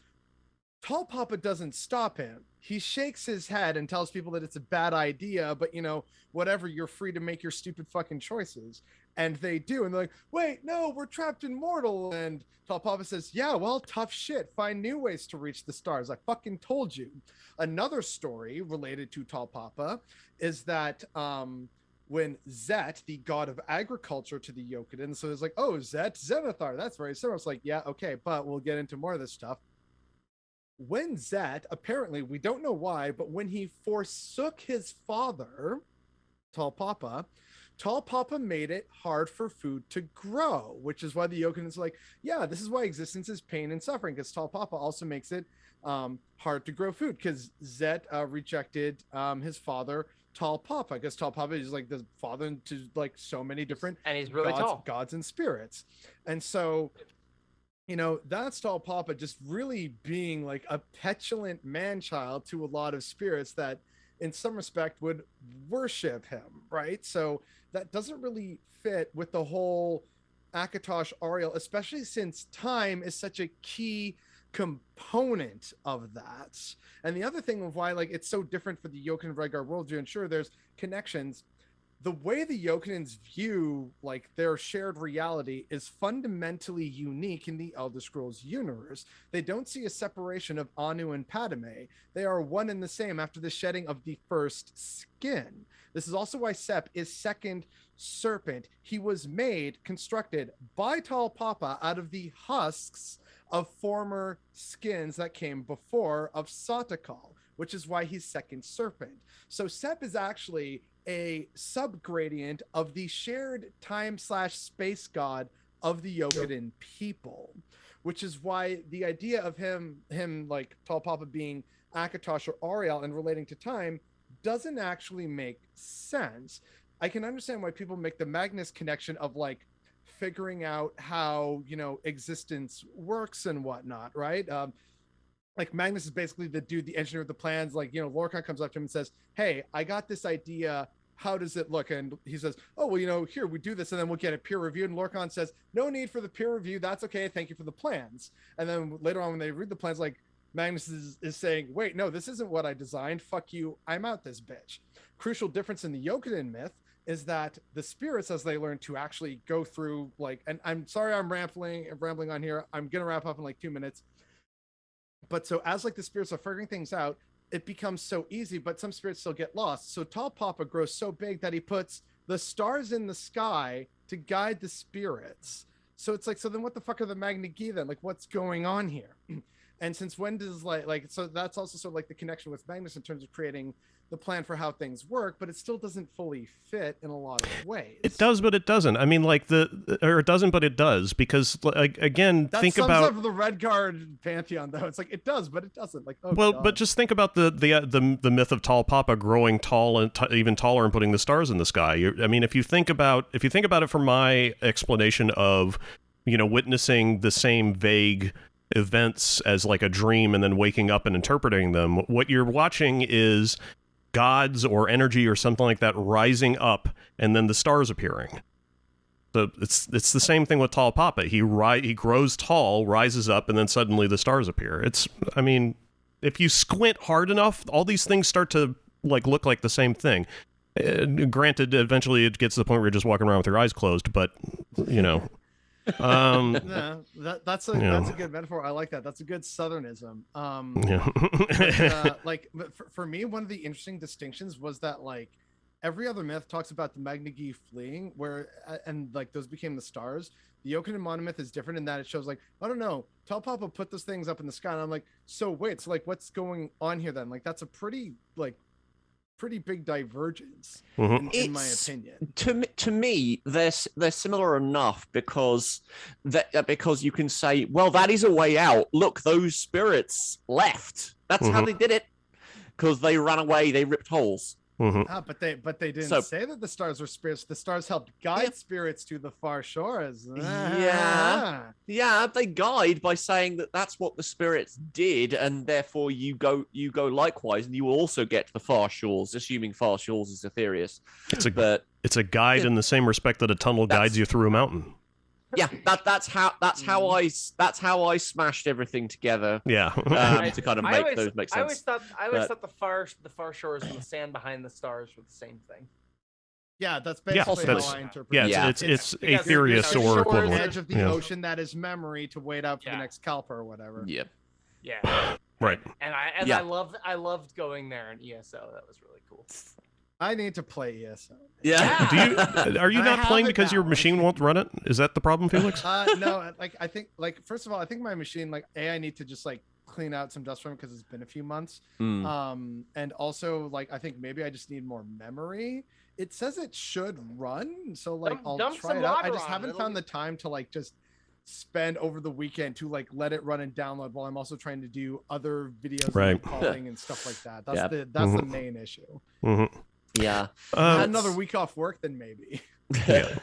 Tall Papa doesn't stop him. He shakes his head and tells people that it's a bad idea, but you know, whatever, you're free to make your stupid fucking choices. And they do, and they're like, wait, no, we're trapped in mortal. And Tall Papa says, yeah, well, tough shit. Find new ways to reach the stars. I fucking told you. Another story related to Tall Papa is that when Zet, the god of agriculture to the Yokodan, so it's like, oh, Zet, Zenithar, that's very similar. It's like, yeah, okay, but we'll get into more of this stuff. When Zet, apparently, we don't know why, but when he forsook his father, Tall Papa made it hard for food to grow, which is why the Yokonans are like, yeah, this is why existence is pain and suffering, because Tall Papa also makes it hard to grow food, because Zet rejected his father, Tall Papa, because Tall Papa is like the father to like so many different and he's really tall gods and spirits. And so, you know, that's Tall Papa just really being like a petulant man-child to a lot of spirits that in some respect would worship him, right? So that doesn't really fit with the whole Akatosh Ariel, especially since time is such a key component of that. And the other thing of why like it's so different for the Yokonan Redguard worldview, and sure, there's connections. The way the Yokonans view like their shared reality is fundamentally unique in the Elder Scrolls universe. They don't see a separation of Anu and Padme. They are one and the same after the shedding of the first skin. This is also why Sep is second serpent. He was constructed by Tall Papa out of the husks of former skins that came before of Satakal, which is why he's second serpent. So Sep is actually a subgradient of the shared time/space god of the Yokonan people, which is why the idea of him like Tall Papa being Akatosh or Ariel and relating to time doesn't actually make sense. I can understand why people make the Magnus connection of like figuring out how, you know, existence works and whatnot, right? Like Magnus is basically the dude, the engineer of the plans. Like, you know, Lorcan comes up to him and says, hey, I got this idea. How does it look? And he says, oh, well, you know, here, we do this and then we'll get it peer reviewed. And Lorcan says, no need for the peer review. That's okay. Thank you for the plans. And then later on when they read the plans, like Magnus is saying, wait, no, this isn't what I designed. Fuck you. I'm out this bitch. Crucial difference in the Yokunin myth is that the spirits, as they learn to actually go through, like, and I'm sorry I'm rambling on here. I'm going to wrap up in like 2 minutes. But so as like the spirits are figuring things out, it becomes so easy, but some spirits still get lost. So Tall Papa grows so big that he puts the stars in the sky to guide the spirits. So it's like, so then what the fuck are the Magna Gi then? Like, what's going on here? And since when does like, so that's also sort of like the connection with Magnus in terms of creating the plan for how things work, but it still doesn't fully fit in a lot of ways. It does, but it doesn't. I mean, like or it doesn't, but it does, because like, again, that think sums about up the Red Guard pantheon, though. It's like it does, but it doesn't. Like, oh, well, God. but just think about the myth of Tall Papa growing tall and even taller and putting the stars in the sky. I mean, if you think about it from my explanation of, you know, witnessing the same vague events as like a dream and then waking up and interpreting them, what you're watching is gods or energy or something like that rising up and then the stars appearing. So it's the same thing with Tall Papa. He grows tall, rises up, and then suddenly the stars appear. I mean, if you squint hard enough, all these things start to like look like the same thing. Granted, eventually it gets to the point where you're just walking around with your eyes closed, but you know. Yeah, that's a good metaphor. I like that. That's a good Southernism. Like for me, one of the interesting distinctions was that like every other myth talks about the Magna Gi fleeing, where and like those became the stars. The Yokunin monomyth is different in that it shows like, I don't know, Tall Papa put those things up in the sky, and I'm like, so wait, so like what's going on here then? Like that's a pretty big divergence in my opinion. To me, they're similar enough because you can say, well, that is a way out. Look, those spirits left. That's how they did it, because they ran away. They ripped holes. But they didn't say that the stars were spirits. The stars helped guide spirits to the far shores. Yeah, they guide by saying that that's what the spirits did, and therefore you go likewise, and you will also get to the far shores, assuming far shores is Aetherius. It's a guide in the same respect that a tunnel guides you through a mountain. Yeah, that's how I smashed everything together. Yeah, to kind of make those make sense. I always thought the far shores and the sand behind the stars were the same thing. Yeah, that's basically how I interpret it. Yeah, it's Aetherius or equivalent. Edge of the ocean that is memory to wait out for the next Kalpa or whatever. Yep. Yeah. Right. And I loved going there in ESO. That was really cool. I need to play ESO. Yeah. Are you not playing because your machine won't run it? Is that the problem, Felix? No, like I think like first of all, I think my machine like I need to just like clean out some dust from it because it's been a few months. And also like I think maybe I just need more memory. It says it should run, so like I'll try it out. I just haven't found the time to like just spend over the weekend to like let it run and download while I'm also trying to do other videos and calling and stuff like that. That's the main issue. Yeah. Another week off work, then maybe. Yeah.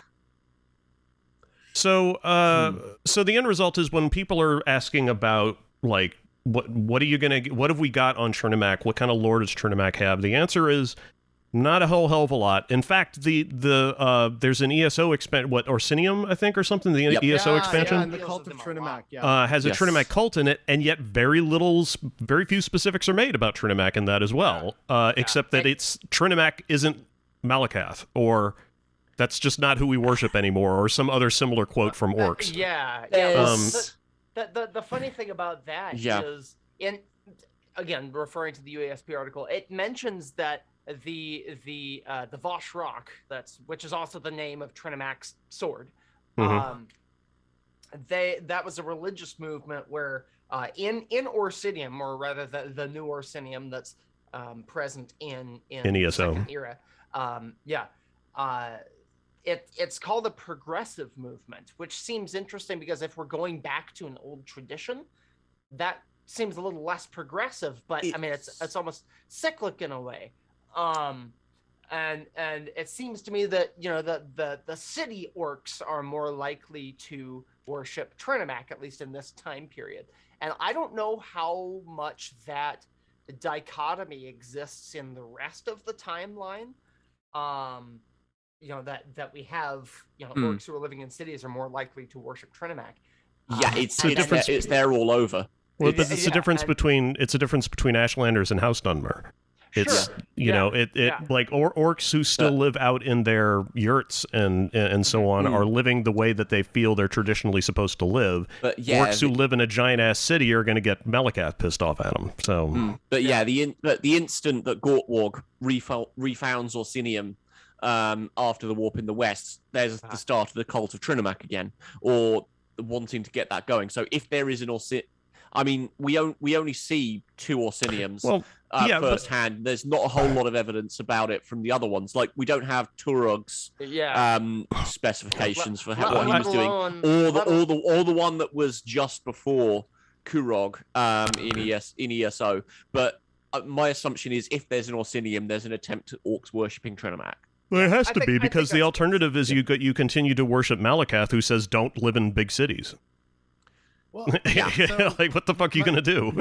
So the end result is when people are asking about like what have we got on Trinimac? What kind of lore does Trinimac have? The answer is not a whole hell of a lot. In fact, there's an ESO expansion, Orsinium, I think, or something. The ESO expansion, and the cult of Trinimac, has a Trinimac cult in it, and yet very few specifics are made about Trinimac in that as well. Except that Trinimac isn't Malacath, or that's just not who we worship anymore, or some other similar quote from orcs. The funny thing about that is, again referring to the UASP article, it mentions that the Vosh Rock, which is also the name of Trinimac's sword. That was a religious movement where in Orsinium, or rather the new Orsinium that's present in ESO Second era. It's called a progressive movement, which seems interesting because if we're going back to an old tradition, that seems a little less progressive, but I mean, it's almost cyclic in a way. And it seems to me that, you know, the city orcs are more likely to worship Trinimac, at least in this time period. And I don't know how much that dichotomy exists in the rest of the timeline. You know, that we have, you know, orcs who are living in cities are more likely to worship Trinimac. Yeah, it's there all over. Well, but it's a difference between Ashlanders and House Dunmer. It's Sure. you know like orcs who still live out in their yurts and so on are living the way that they feel they're traditionally supposed to live. But orcs who live in a giant ass city are going to get Malacath pissed off at them. So, but the instant that Gortwarg refounds Orsinium after the warp in the west, there's the start of the cult of Trinimac again, or wanting to get that going. So if there is an I mean, we only see 2 Orsiniums firsthand. There's not a whole lot of evidence about it from the other ones. Like, we don't have Turog's specifications for what he was doing, or the one that was just before Kurog in ESO. But my assumption is, if there's an Orsinium, there's an attempt at orcs worshipping Trinimac. Well, it has to be, because the alternative is you continue to worship Malacath, who says don't live in big cities. Well, so, like, what the fuck are you gonna do?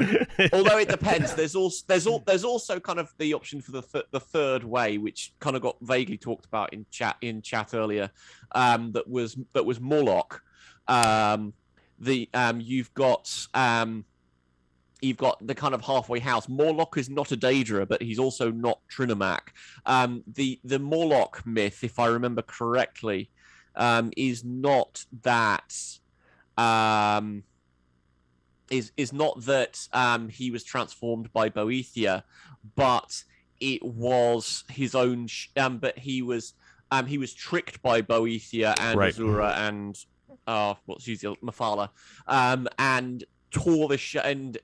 Although it depends. There's also kind of the option for the third way, which kind of got vaguely talked about in chat earlier. That was Morlock. You've got the kind of halfway house. Morlock is not a Daedra, but he's also not Trinimac. The Morlock myth, if I remember correctly, is not that. Is not that he was transformed by Boethia, but it was his own. But he was tricked by Boethia and Azura and Mephala, and tore the and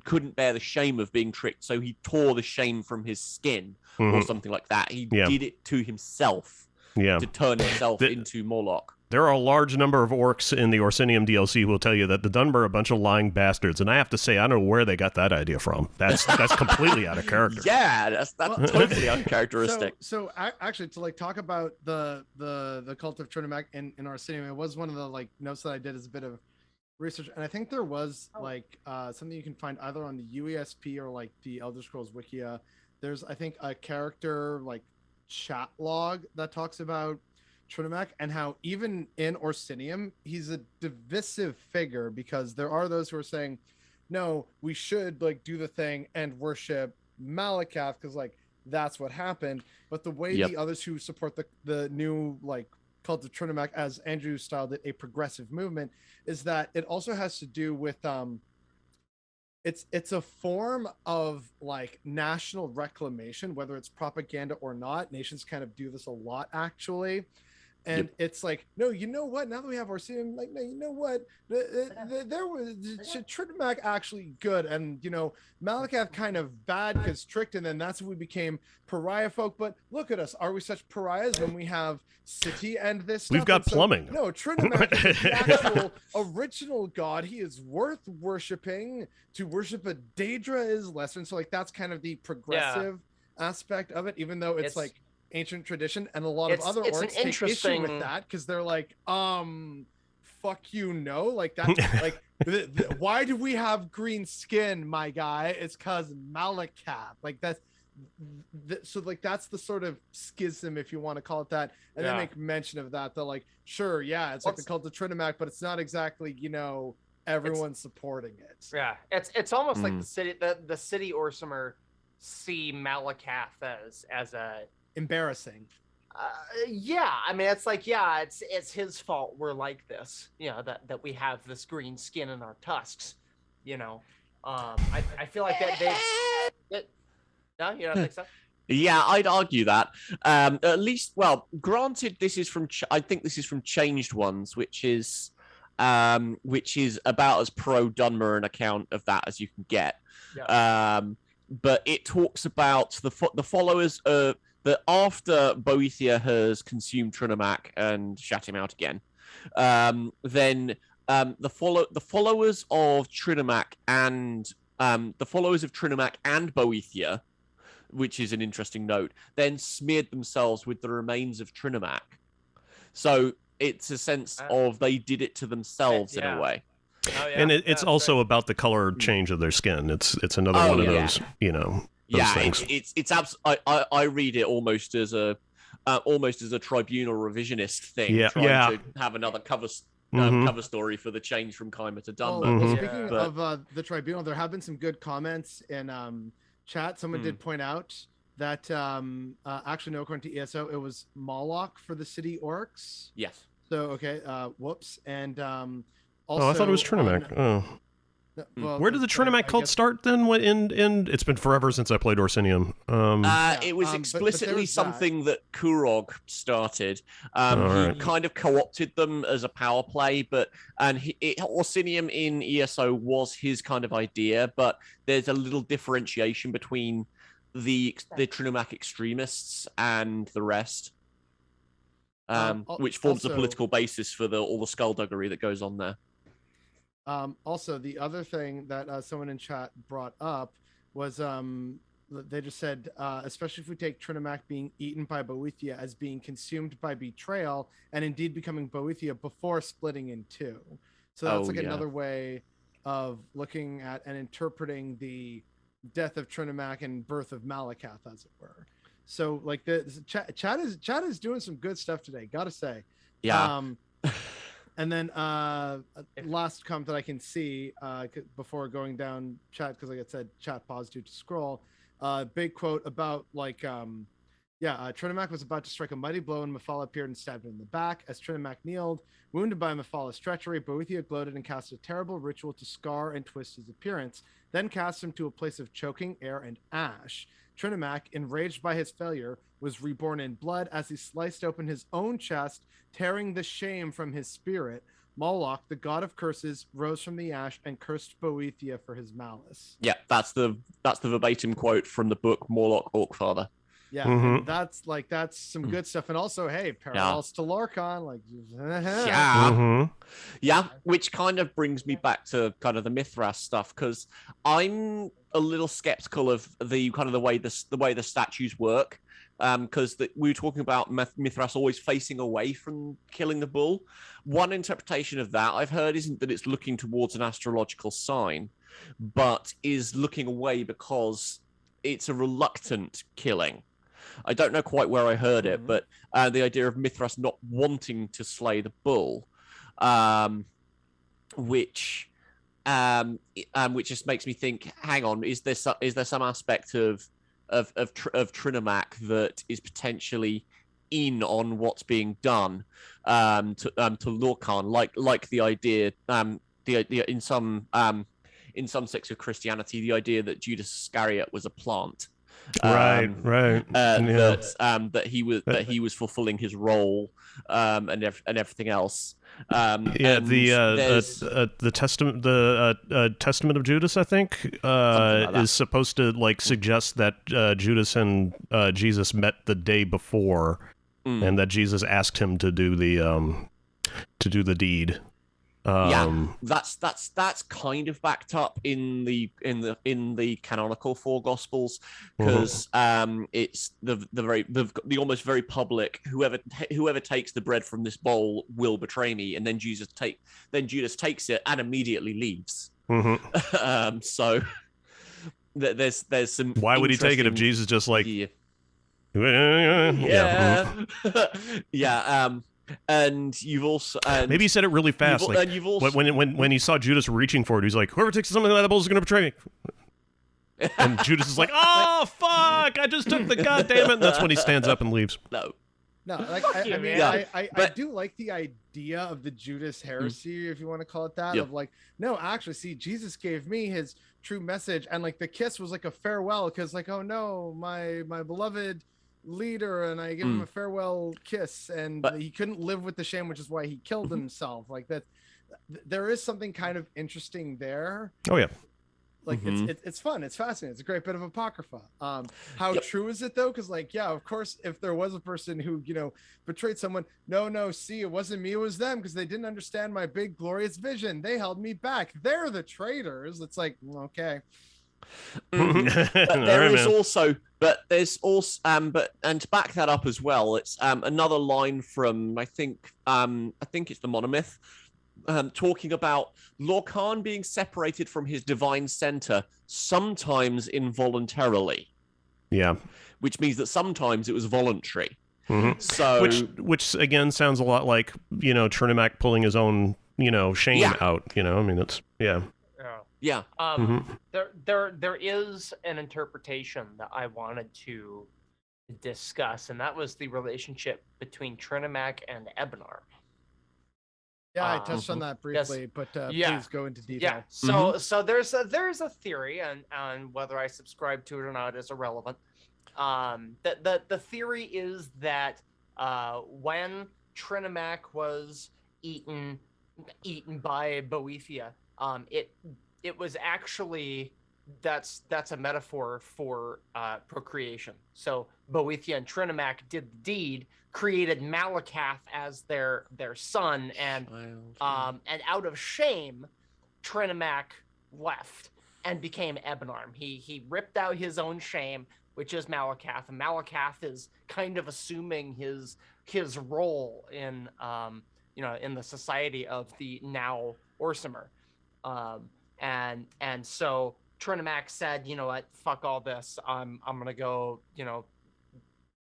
couldn't bear the shame of being tricked, so he tore the shame from his skin or something like that. He did it to himself to turn himself into Morlock. There are a large number of orcs in the Orsinium DLC who will tell you that the Dunmer are a bunch of lying bastards, and I have to say, I don't know where they got that idea from. That's completely out of character. Yeah, that's totally uncharacteristic. So actually, to like talk about the cult of Trinimac in Orsinium, it was one of the like notes that I did as a bit of research, and I think there was like something you can find either on the UESP or like the Elder Scrolls Wikia. There's, I think, a character like chat log that talks about Trinimac and how even in Orsinium he's a divisive figure, because there are those who are saying no, we should like do the thing and worship Malacath because like that's what happened, but the way the others who support the new like cult of Trinimac, as Andrew styled it, a progressive movement, is that it also has to do with it's a form of like national reclamation, whether it's propaganda or not. Nations kind of do this a lot actually. And it's like, no, you know what? Now that we have Orsinium, like, no, you know what? There was Trinimac actually good, and you know, Malacath kind of bad because tricked, and then that's when we became pariah folk. But look at us, are we such pariahs when we have city and this? We've got plumbing. No, Trinimac is the actual original god. He is worth worshiping. To worship a Daedra is lesser, and so like that's kind of the progressive aspect of it, even though it's like ancient tradition, and a lot of other orcs take issue with that because they're like, fuck you, no, like that, like, why do we have green skin, my guy? It's cause Malacath, like that's, so like that's the sort of schism, if you want to call it that, and they make mention of that. They're like, sure, it's like the cult of Trinimac, but it's not exactly, you know, everyone's supporting it. Yeah, it's almost like the city Orsimer see Malacath as a embarrassing. I mean, it's like, it's his fault we're like this, you know, that we have this green skin in our tusks, you know. I feel like that no, you don't think so? Yeah, I'd argue that. At least, well, granted, this is from I think this is from Changed Ones, which is about as pro Dunmer an account of that as you can get. But it talks about the followers of that after Boethia has consumed Trinimac and shat him out again, then the followers of Trinimac and the followers of Trinimac and Boethia, which is an interesting note, then smeared themselves with the remains of Trinimac. So it's a sense of they did it to themselves in a way. Oh, yeah. And it's also right. about the color change of their skin. It's another one of those, those things. I read it almost as a tribunal revisionist thing, trying to have another cover story for the change from Keimer to Dunmer. Well, speaking of the tribunal, there have been some good comments in chat. Someone did point out that actually, no, according to ESO, it was Moloch for the city orcs. Yes. So okay, whoops. And also, I thought it was Trinimac. Well, where did the Trinimac cult start then? In it's been forever since I played Orsinium. It was explicitly something that Kurog started. He kind of co-opted them as a power play, Orsinium in ESO was his kind of idea, but there's a little differentiation between the Trinimac extremists and the rest, which forms the political basis for all the skullduggery that goes on there. Also, the other thing that someone in chat brought up was they just said, especially if we take Trinimac being eaten by Boethia as being consumed by betrayal and indeed becoming Boethia before splitting in two. So that's another way of looking at and interpreting the death of Trinimac and birth of Malacath, as it were. So like chat is doing some good stuff today, gotta say. Yeah. And then last comment that I can see before going down chat, because like I said, chat paused due to scroll. Big quote about Trinimac was about to strike a mighty blow and Mephala appeared and stabbed him in the back. As Trinimac kneeled, wounded by Mephala's treachery, Boethia gloated and cast a terrible ritual to scar and twist his appearance, then cast him to a place of choking air and ash. Trinimac, enraged by his failure, was reborn in blood as he sliced open his own chest, tearing the shame from his spirit. Moloch, the god of curses, rose from the ash and cursed Boethia for his malice. Yeah, that's the verbatim quote from the book Morlock Orcfather. Yeah, and that's some good stuff. And also, hey, parallels to Lorcan, which kind of brings me back to kind of the Mithras stuff, because I'm a little skeptical of the way the statues work, because we were talking about Mithras always facing away from killing the bull. One interpretation of that I've heard isn't that it's looking towards an astrological sign, but is looking away because it's a reluctant killing. I don't know quite where I heard it, but the idea of Mithras not wanting to slay the bull, which just makes me think, hang on, is there some aspect of Trinimac that is potentially in on what's being done to Lorcan, like the idea in some sects of Christianity, the idea that Judas Iscariot was a plant. That he was fulfilling his role and everything else. The Testament of Judas, I think, is supposed to suggest that Judas and Jesus met the day before, and that Jesus asked him to do the deed. That's kind of backed up in the canonical four gospels, because it's the almost very public, whoever takes the bread from this bowl will betray me, and then Judas takes it and immediately leaves. So there's some. Why would he take it if Jesus just and you've also maybe he said it really fast. When he saw Judas reaching for it, he's like, "Whoever takes something like that bowl is going to betray me." And Judas is like, "Oh fuck! I just took the goddamn it!" And that's when he stands up and leaves. I do like the idea of the Judas heresy, if you want to call it that. Of no, actually, see, Jesus gave me his true message, and the kiss was like a farewell, because oh no, my beloved leader, and I give him a farewell kiss, and he couldn't live with the shame, which is why he killed himself. That there is something kind of interesting there. Oh yeah. It's fun, it's fascinating, it's a great bit of apocrypha. How true is it though? Because of course, if there was a person who betrayed someone, no, see, it wasn't me, it was them, because they didn't understand my big glorious vision, they held me back, they're the traitors. It's okay, But All there right, is man. also, but there's also, and to back that up as well, it's another line from I think it's the monomyth, talking about Lorcan being separated from his divine center, sometimes involuntarily, Yeah. which means that sometimes it was voluntary. Mhm. So, Which again sounds a lot like, Trinimac pulling his own, shame Yeah. out. I mean, it's Yeah. yeah, Mhm. There is an interpretation that I wanted to discuss, and that was the relationship between Trinimac and Ebenarm. Yeah, I touched on that briefly, but Yeah. please go into detail. Yeah. So there's a theory, and whether I subscribe to it or not is irrelevant. The theory is that when Trinimac was eaten by Boethia, it was actually that's a metaphor for procreation. So Boethia and Trinimac did the deed, created Malacath as their son, and out of shame, Trinimac left and became Ebenarm. He ripped out his own shame, which is Malacath, and Malacath is kind of assuming his role in in the society of the now Orsimer. And so Trinimac said, you know what, fuck all this. I'm gonna go,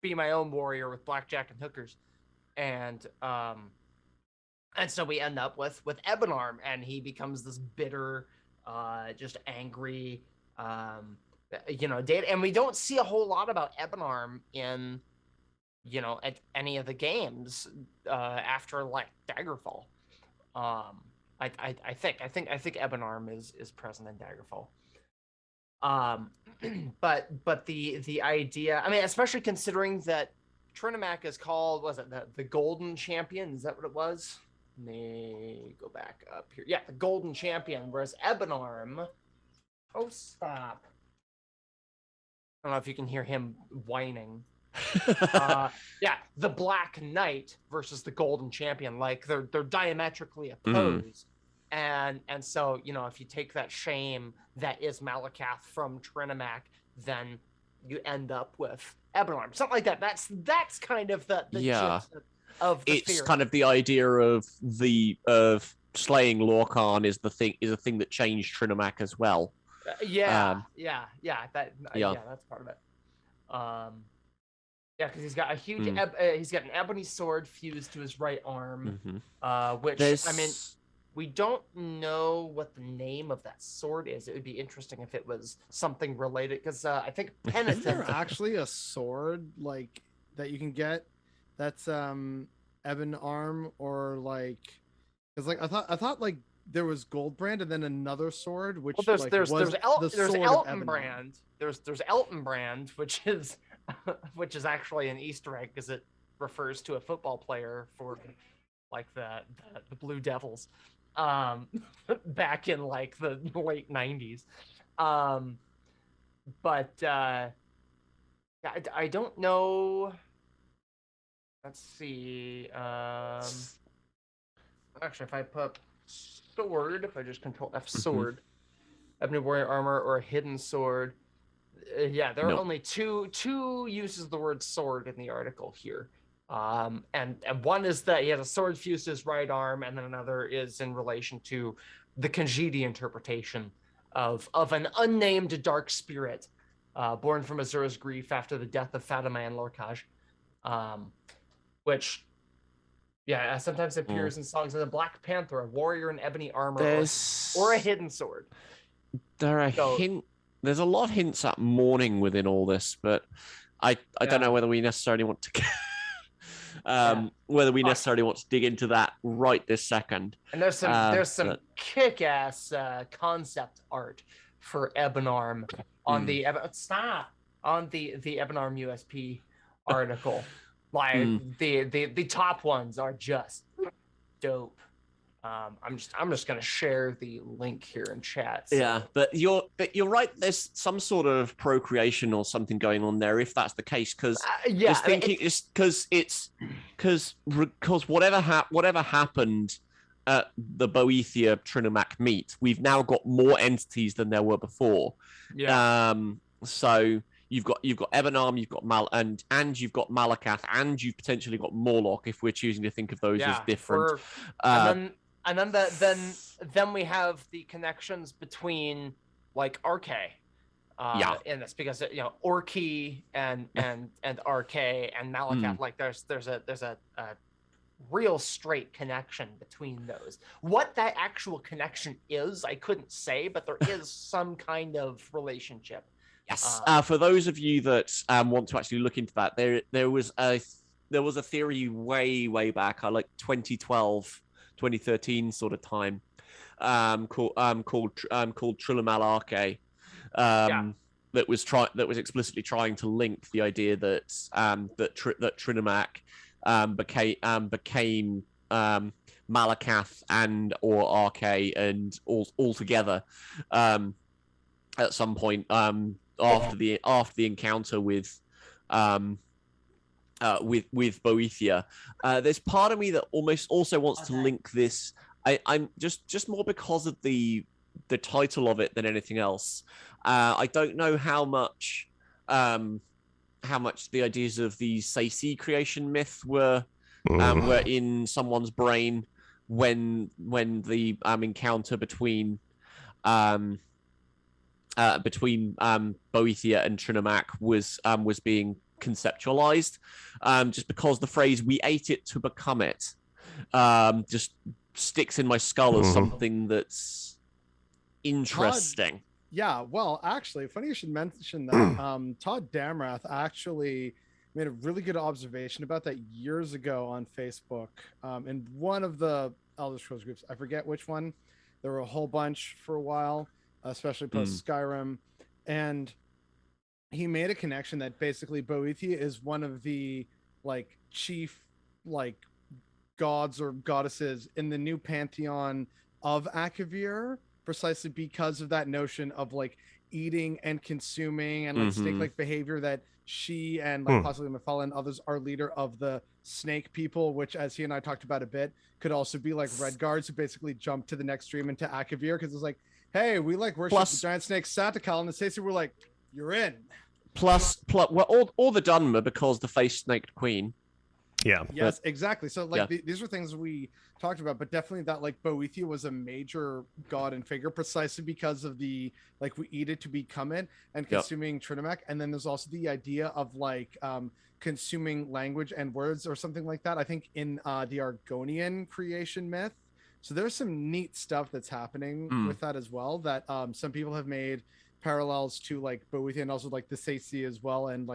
be my own warrior with blackjack and hookers. And so we end up with Ebenarm, and he becomes this bitter, just angry, and we don't see a whole lot about Ebenarm in, at any of the games after like Daggerfall. I think Ebenarm is present in Daggerfall. But the idea, I mean, especially considering that Trinimac is called, was it the Golden Champion? Is that what it was? Let me go back up here. Yeah, the Golden Champion, whereas Ebenarm, oh stop. I don't know if you can hear him whining. Yeah, the Black Knight versus the Golden Champion, like they're diametrically opposed. And so, if you take that shame that is Malacath from Trinimac, then you end up with Ebenarm, something like that. That's kind of the gist of the it's theory. kind of the idea of slaying Lorcan is a thing that changed Trinimac as well. Yeah, that's part of it. Yeah, because he's got a huge, he's got an ebony sword fused to his right arm, which I mean, we don't know what the name of that sword is. It would be interesting if it was something related, because I think Penitent. Is there actually a sword like that you can get that's ebon arm, or like, because like I thought like there was Goldbrand and then another sword, which there's Elton Brand. There's Elton Brand, which is actually an Easter egg because it refers to a football player for like the Blue Devils back in like the late 90s. But I don't know. Let's see. Actually, if I put sword, if I just control F sword, ebony warrior armor or a hidden sword. Yeah, there are only two uses of the word sword in the article here. And one is that he has a sword fused to his right arm, and then another is in relation to the Khajiit interpretation of an unnamed dark spirit born from Azura's grief after the death of Fatima and Lorcaj, which sometimes appears in songs of the Black Panther, a warrior in ebony armor, or a hidden sword. There's a lot of hints at mourning within all this, but I don't know whether we necessarily want to necessarily want to dig into that right this second. And there's some kick-ass concept art for Ebenarm on the Ebenarm USP article. Like the top ones are just dope. I'm just gonna share the link here in chat. So. Yeah, but you're right. There's some sort of procreation or something going on there, if that's the case. Because because whatever happened the Boethia Trinimac meet, we've now got more entities than there were before. Yeah. So you've got Ebenarm, you've got and you've got Malacath, and you've potentially got Morlock if we're choosing to think of those as different. And then we have the connections between like Arche. In this, because Orky and Arche and Malacath, like there's a real straight connection between those. What that actual connection is, I couldn't say, but there is some kind of relationship. Yes. For those of you that want to actually look into that, there was a theory way back, like 2012, 2013 sort of time, called Trinimal Arche. That was explicitly trying to link the idea that that Trinimac became Malacath and or Arche and all together at some point after the encounter with Boethia. There's part of me that almost also wants to link this. I'm just more because of the title of it than anything else. I don't know how much the ideas of the Saisi creation myth were in someone's brain when the encounter between Boethia and Trinimac was being conceptualized, just because the phrase "we ate it to become it" just sticks in my skull as something that's interesting. Yeah, well, actually, funny you should mention that. Todd Damrath actually made a really good observation about that years ago on Facebook. In one of the Elder Scrolls groups, I forget which one. There were a whole bunch for a while, especially post Skyrim, and he made a connection that basically Boethia is one of the chief gods or goddesses in the new pantheon of Akavir, precisely because of that notion of eating and consuming and snake-like behavior that she and possibly Mephala and others are leader of the snake people, which, as he and I talked about a bit, could also be red guards who basically jump to the next stream into Akavir because it's hey, we worship the giant snake Satakal, and the Stacey were you're in. Plus, well, all the Dunmer because the face-snaked queen. Yeah. Yes, exactly. So these are things we talked about, but definitely that Boethia was a major god and figure precisely because of the we eat it to become it and consuming Trinimac. And then there's also the idea of consuming language and words or something like that. I think in the Argonian creation myth. So there's some neat stuff that's happening with that as well, that some people have made parallels to Boethia and also the Saisi as well, and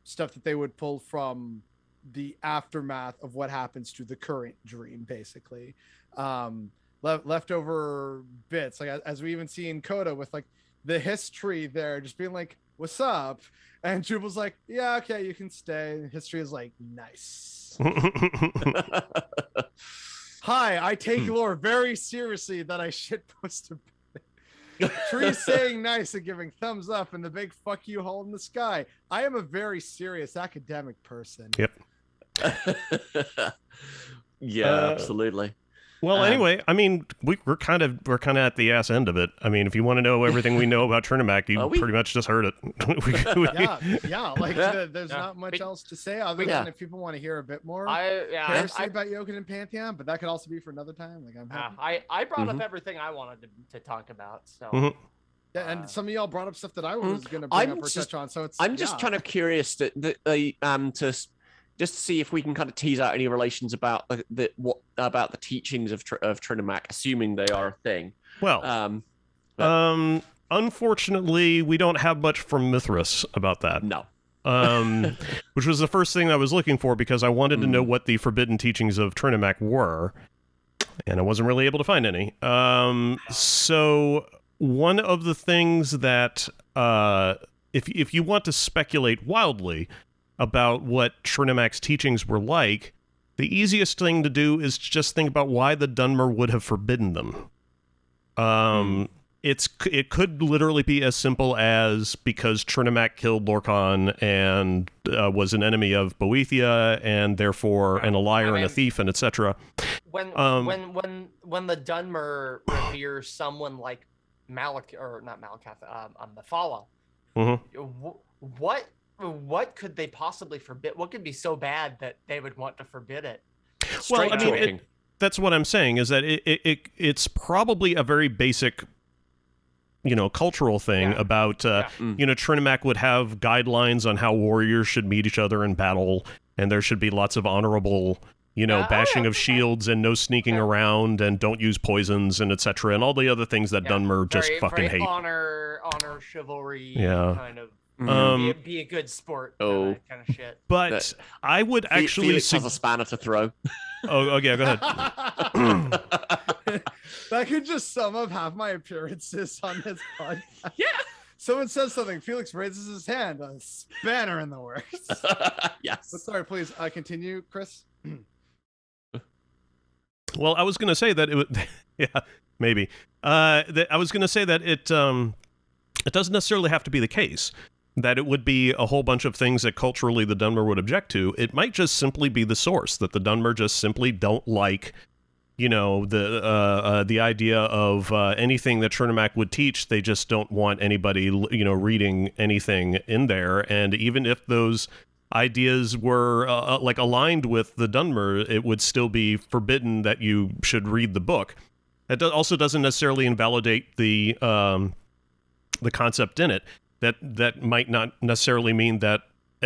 stuff that they would pull from the aftermath of what happens to the current dream, basically. Leftover bits, as we even see in Coda with the history there just being what's up, and Jubal's yeah, okay, you can stay, and history is nice. Hi, I take lore very seriously that I shitpost a Tree saying nice and giving thumbs up and the big fuck you hole in the sky. I am a very serious academic person. Yep. Absolutely. Well, anyway, I mean, we're kind of at the ass end of it. I mean, if you want to know everything we know about Trinimac, you pretty much just heard it. There's not much else to say other than if people want to hear a bit more heresy about Yoken and Pantheon, but that could also be for another time. I'm happy. I brought up everything I wanted to talk about. So. Yeah, and some of y'all brought up stuff that I was going to bring up or touch on. So I'm just kind of curious to just to see if we can kind of tease out any relations about the teachings of Trinimac, assuming they are a thing. Well, unfortunately, we don't have much from Mithras about that. No. Which was the first thing I was looking for because I wanted to know what the forbidden teachings of Trinimac were, and I wasn't really able to find any. So one of the things that, if you want to speculate wildly about what Trinimac's teachings were like, the easiest thing to do is just think about why the Dunmer would have forbidden them. It could literally be as simple as because Trinimac killed Lorcan and was an enemy of Boethia and therefore and a liar and a thief and etc. when the Dunmer reveres someone like Mephala, what could they possibly forbid? What could be so bad that they would want to forbid it? Well, I mean, that's what I'm saying, is that it's probably a very basic, cultural thing about, Trinimac would have guidelines on how warriors should meet each other in battle, and there should be lots of honorable, bashing of shields and no sneaking around and don't use poisons and etc. and all the other things that Dunmer just fucking hate. Honor, chivalry, kind of. Be a good sport, kind of shit. But I would actually Felix has a spanner to throw. Oh, okay, go ahead. That could just sum up half my appearances on this podcast. Yeah. Someone says something, Felix raises his hand, a spanner in the works. Yes. But sorry, please continue, Chris. Well, I was going to say that it would, maybe. I was going to say that it doesn't necessarily have to be the case that it would be a whole bunch of things that culturally the Dunmer would object to. It might just simply be the source, that the Dunmer just simply don't like, the idea of anything that Trinimac would teach. They just don't want anybody, reading anything in there. And even if those ideas were aligned with the Dunmer, it would still be forbidden that you should read the book. It also doesn't necessarily invalidate the concept in it. That might not necessarily mean that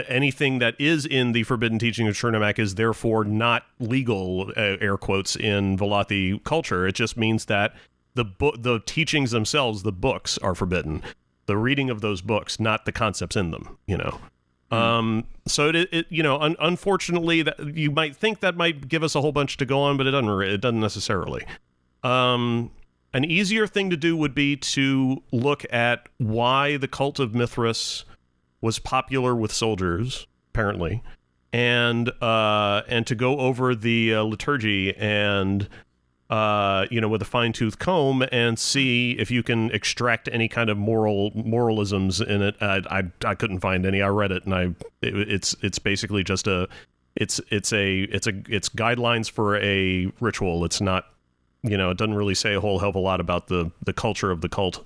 anything that is in the Forbidden Teaching of Trinimac is therefore not legal, air quotes, in Velothi culture. It just means that the teachings themselves, the books, are forbidden. The reading of those books, not the concepts in them, So unfortunately, that you might think that might give us a whole bunch to go on, but it doesn't necessarily. An easier thing to do would be to look at why the cult of Mithras was popular with soldiers, apparently, and to go over the liturgy and with a fine-tooth comb and see if you can extract any kind of moralisms in it. I couldn't find any. I read it, and it's basically just it's guidelines for a ritual. It's not. It doesn't really say a whole hell of a lot about the culture of the cult.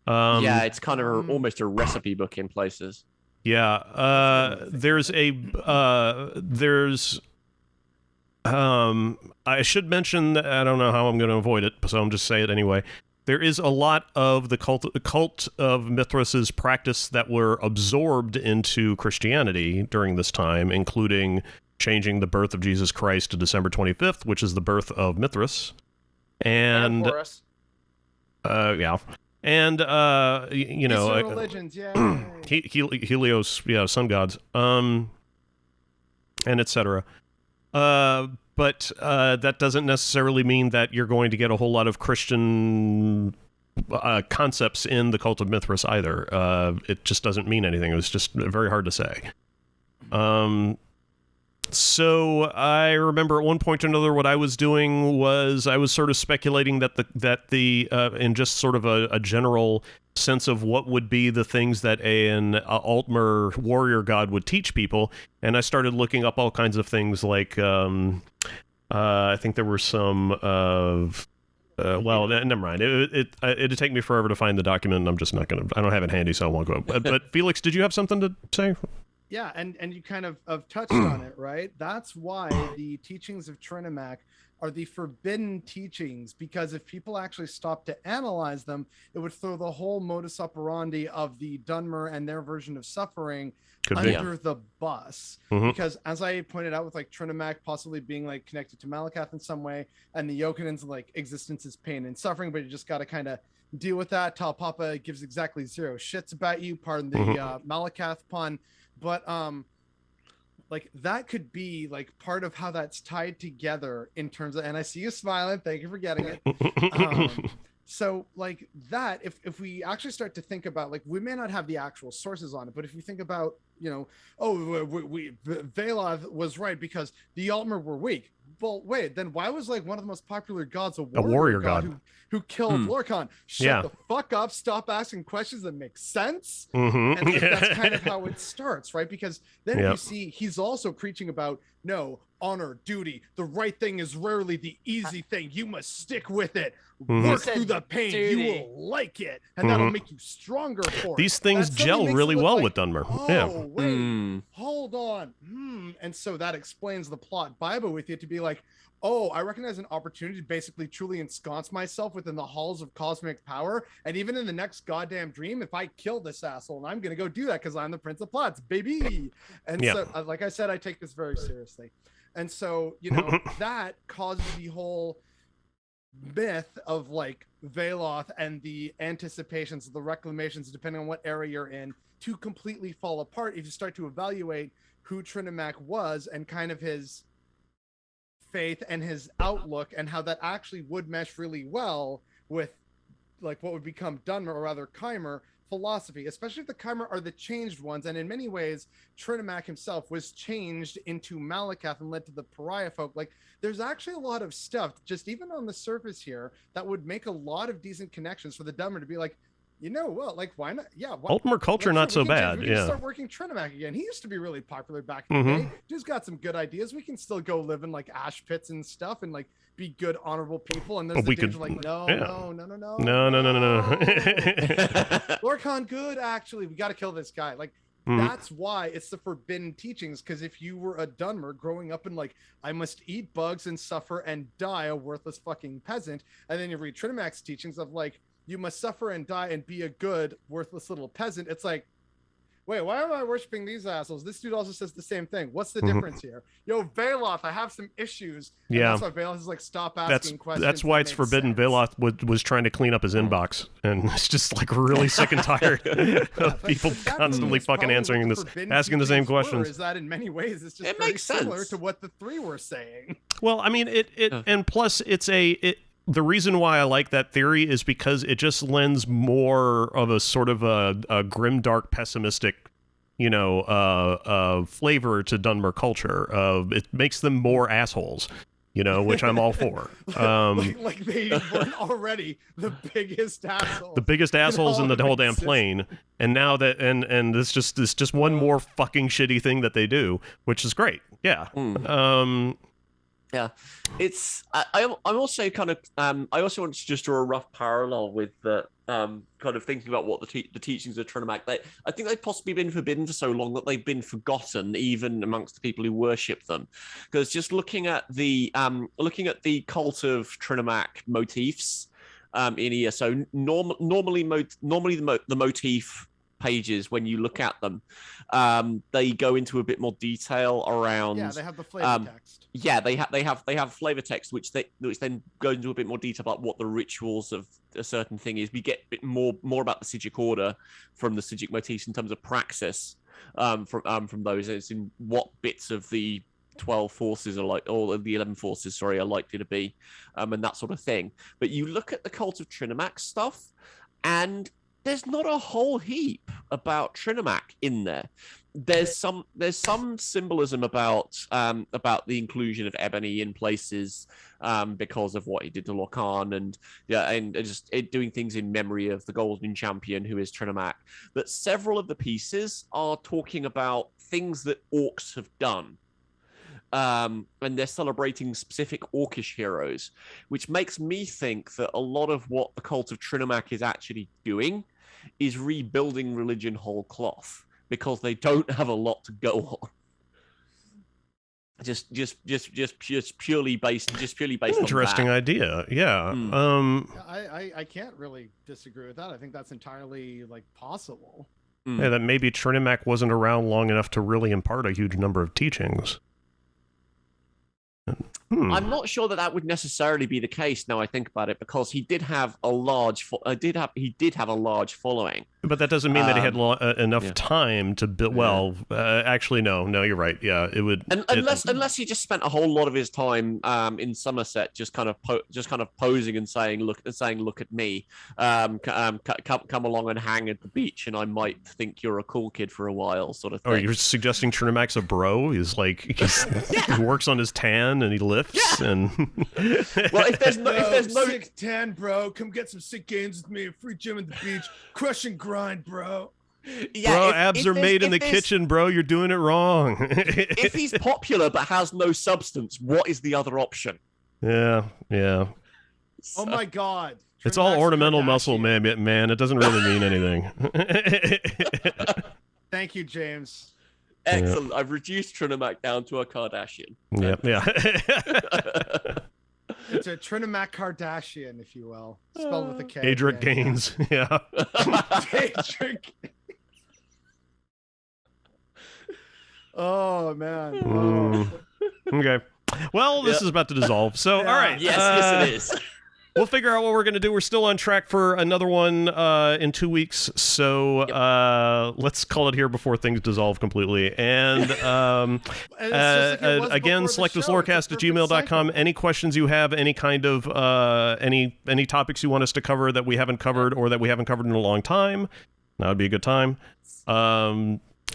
It's kind of almost a recipe book in places. Yeah, I should mention, I don't know how I'm going to avoid it, so I'm just say it anyway. There is a lot of the cult of Mithras's practice that were absorbed into Christianity during this time, including changing the birth of Jesus Christ to December 25th, which is the birth of Mithras. And religions, Helios, sun gods, and etc. But that doesn't necessarily mean that you're going to get a whole lot of Christian concepts in the cult of Mithras either. It just doesn't mean anything. It was just very hard to say. So I remember at one point or another, what I was doing was I was sort of speculating that the in just sort of a general sense of what would be the things that an Altmer warrior god would teach people, and I started looking up all kinds of things like I think there were some of never mind. It'd take me forever to find the document, and I'm just not gonna. I don't have it handy, so I won't go. But Felix, did you have something to say? Yeah, and you kind of touched on it, right? That's why the teachings of Trinimac are the forbidden teachings, because if people actually stop to analyze them, it would throw the whole modus operandi of the Dunmer and their version of suffering under the bus. Because as I pointed out, with like Trinimac possibly being like connected to Malacath in some way, and the Yokinan's like existence is pain and suffering, but you just got to kind of deal with that. Talpapa gives exactly zero shits about you, pardon the Malacath pun. But like that could be like part of how that's tied together in terms of, and I see you smiling, thank you for getting it. So like that, if we actually start to think about, like, we may not have the actual sources on it, but if you think about, Beowulf was right because the Altmer were weak. Well, wait, then why was like one of the most popular gods a warrior god who killed Lorcan? Shut the fuck up, stop asking questions that make sense. And like, that's kind of how it starts, right? Because then you see he's also preaching about no, honor, duty, the right thing is rarely the easy thing. You must stick with it. Mhm. Work Said through the pain. duty. You will like it, and that'll Mhm. make you stronger for These it. things That suddenly gel makes it really look well like, with Dunmer. Oh, Yeah. wait, Mm. hold on. And so that explains the plot Bible with you to be like, oh, I recognize an opportunity to basically truly ensconce myself within the halls of cosmic power. And even in the next goddamn dream, if I kill this asshole, and I'm going to go do that because I'm the Prince of Plots, baby. And Yeah. so, like I said, I take this very seriously. And so, you know, that causes the whole myth of like Beowulf and the anticipations, the reclamations, depending on what area you're in, to completely fall apart if you start to evaluate who Trinimac was and kind of his faith and his outlook, and how that actually would mesh really well with like what would become Dunmer, or rather Chimer philosophy, especially if the Chimer are the changed ones. And in many ways, Trinimac himself was changed into Malacath and led to the pariah folk. Like, there's actually a lot of stuff, just even on the surface here, that would make a lot of decent connections for the Dunmer to be like, you know what, like, why not? Yeah, why, Ultimate culture, sure, not so we can bad. we can Yeah. start working Trinimac again. He used to be really popular back in the Mhm. day. Dude's got some good ideas. We can still go live in like ash pits and stuff and like be good, honorable people. And there's We the danger could- like, no, yeah. no. No. Lorcan good, actually. We got to kill this guy. Like, Mhm. that's why it's the forbidden teachings. Because if you were a Dunmer growing up in like, I must eat bugs and suffer and die, a worthless fucking peasant, and then you read Trinimac's teachings of like, you must suffer and die and be a good, worthless little peasant. It's like, wait, why am I worshiping these assholes? This dude also says the same thing. What's the Mhm. difference here? Yo, Beowulf, I have some issues. And Yeah. that's why Beowulf is like, stop asking questions. That's why that it's make forbidden. sense. Beowulf was trying to clean up his inbox, and it's just like really sick and tired of people But that constantly is fucking probably answering what the this, forbidden asking the same teachings were, questions. Is that in many ways it's just It very makes similar sense. to what the three were saying. Well, I mean, and plus the reason why I like that theory is because it just lends more of a sort of a grim, dark, pessimistic, flavor to Dunmer culture. It makes them more assholes, which I'm all for. like they weren't already the biggest assholes. The biggest assholes in all the of whole damn existence. plane, and now that and this just one more fucking shitty thing that they do, which is great. Yeah. Yeah, it's I'm also kind of I also want to just draw a rough parallel with the kind of thinking about what the teachings of Trinimac. I think they've possibly been forbidden for so long that they've been forgotten even amongst the people who worship them. Because just looking at the cult of Trinimac motifs in here, so normally the motif pages, when you look at them, they go into a bit more detail around. Yeah, they have the flavor text. Yeah, they have flavor text, which then go into a bit more detail about what the rituals of a certain thing is. We get a bit more about the Sijic order from the Sijic motifs in terms of praxis from those. It's in what bits of the 12 forces are like, or the 11 forces, sorry, are likely to be, and that sort of thing. But you look at the Cult of Trinimac stuff, and there's not a whole heap about Trinimac in there. There's some symbolism about the inclusion of ebony in places because of what he did to Lorcan, and just doing things in memory of the Golden Champion, who is Trinimac. But several of the pieces are talking about things that orcs have done. And they're celebrating specific orcish heroes, which makes me think that a lot of what the Cult of Trinimac is actually doing is rebuilding religion whole cloth, because they don't have a lot to go on. Just purely based Interesting on that. idea. Yeah. I can't really disagree with that. I think that's entirely like possible. Yeah, that maybe Trinimac wasn't around long enough to really impart a huge number of teachings. I'm not sure that would necessarily be the case now I think about it, because he did have a large following. But that doesn't mean that he had enough time to build. Yeah. Well, actually, no, you're right. Yeah, it would. Unless he just spent a whole lot of his time in Somerset, just kind of posing and saying, look at me, come along and hang at the beach, and I might think you're a cool kid for a while, sort of thing. Oh, you're suggesting Trinimac's a bro? He works on his tan and he lifts and. Well, if there's no sick tan, bro, come get some sick gains with me. Free gym at the beach, crush and grind, bro. Bro, abs are made in the kitchen, bro. You're doing it wrong. If he's popular but has no substance, what is the other option? Yeah. Oh my God. It's all Trinimax ornamental Kardashian. muscle, man. It doesn't really mean anything. Thank you, James. Excellent. I've reduced Trinimac down to a Kardashian. Yeah. It's a Trinimac Kardashian, if you will, spelled with a K. Adric Gaines. Yeah. Adric. Oh man. Okay. Well, this is about to dissolve. So, all right. Yes, it is. We'll figure out what we're going to do. We're still on track for another one in 2 weeks. So let's call it here before things dissolve completely. And again, selectiveslorecast@gmail.com. Any questions you have, any kind of any topics you want us to cover that we haven't covered or that we haven't covered in a long time, that would be a good time.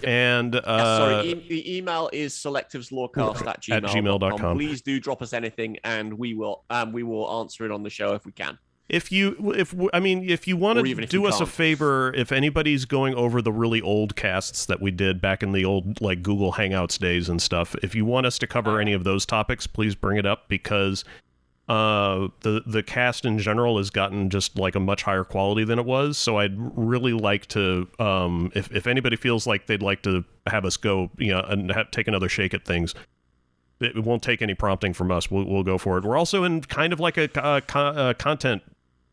And the email is selectiveslorecast@gmail.com. Please do drop us anything, and we will answer it on the show if we can. If you want to do us a favor, if anybody's going over the really old casts that we did back in the old like Google Hangouts days and stuff, if you want us to cover any of those topics, please bring it up, because the cast in general has gotten just like a much higher quality than it was. So I'd really like to, if anybody feels like they'd like to have us go, and take another shake at things, it won't take any prompting from us. We'll go for it. We're also in kind of like a content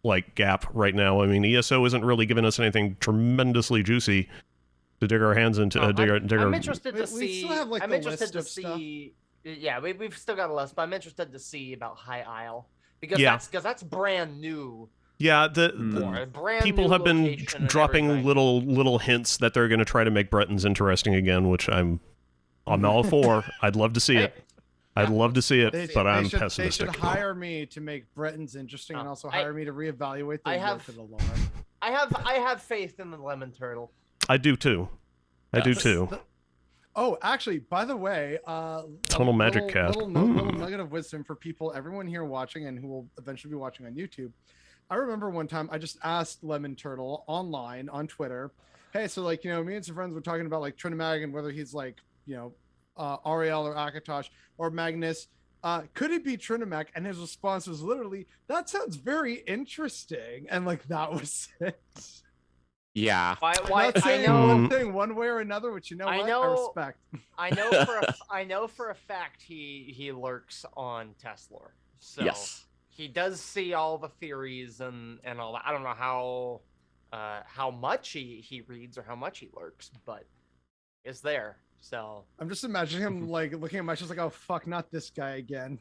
like gap right now. I mean, ESO isn't really giving us anything tremendously juicy to dig our hands into. I'm interested to see. Still have, like, I'm the interested to list of see. Yeah, we've still got a list, but I'm interested to see about High Isle because that's brand new. Yeah, Brand people new have been location dropping and everything. little hints that they're going to try to make Bretons interesting again, which I'm all for. I'd love to see it. I'd love to see it, but I'm pessimistic. They should hire me to make Bretons interesting, and also hire me to reevaluate the work of the lore. I have faith in the lemon turtle. I do too. Oh, actually, by the way, Total Magic Cast. Little nugget of wisdom for everyone here watching and who will eventually be watching on YouTube. I remember one time I just asked Lemon Turtle online on Twitter, hey, so me and some friends were talking about like Trinimac and whether he's like, Ariel or Akatosh or Magnus. Could it be Trinimac? And his response was literally, that sounds very interesting. And like, that was it. Yeah. Why I know one thing one way or another, which I respect. I know for a fact he lurks on Tesla. So yes. He does see all the theories and all that. I don't know how much he reads or how much he lurks, but it's there. So I'm just imagining him like looking at my just like, oh fuck, not this guy again.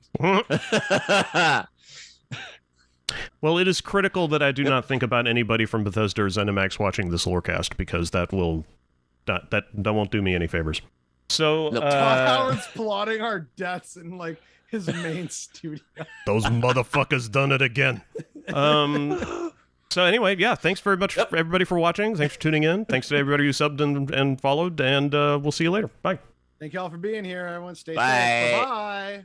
Well, it is critical that I do not think about anybody from Bethesda or ZeniMax watching this lorecast, because that won't do me any favors. So Todd Howard's plotting our deaths in like his main studio. Those motherfuckers done it again. So anyway, yeah, thanks very much for everybody for watching. Thanks for tuning in. Thanks to everybody who subbed and followed, and we'll see you later. Bye. Thank you all for being here. Everyone stay Bye. safe. Bye-bye.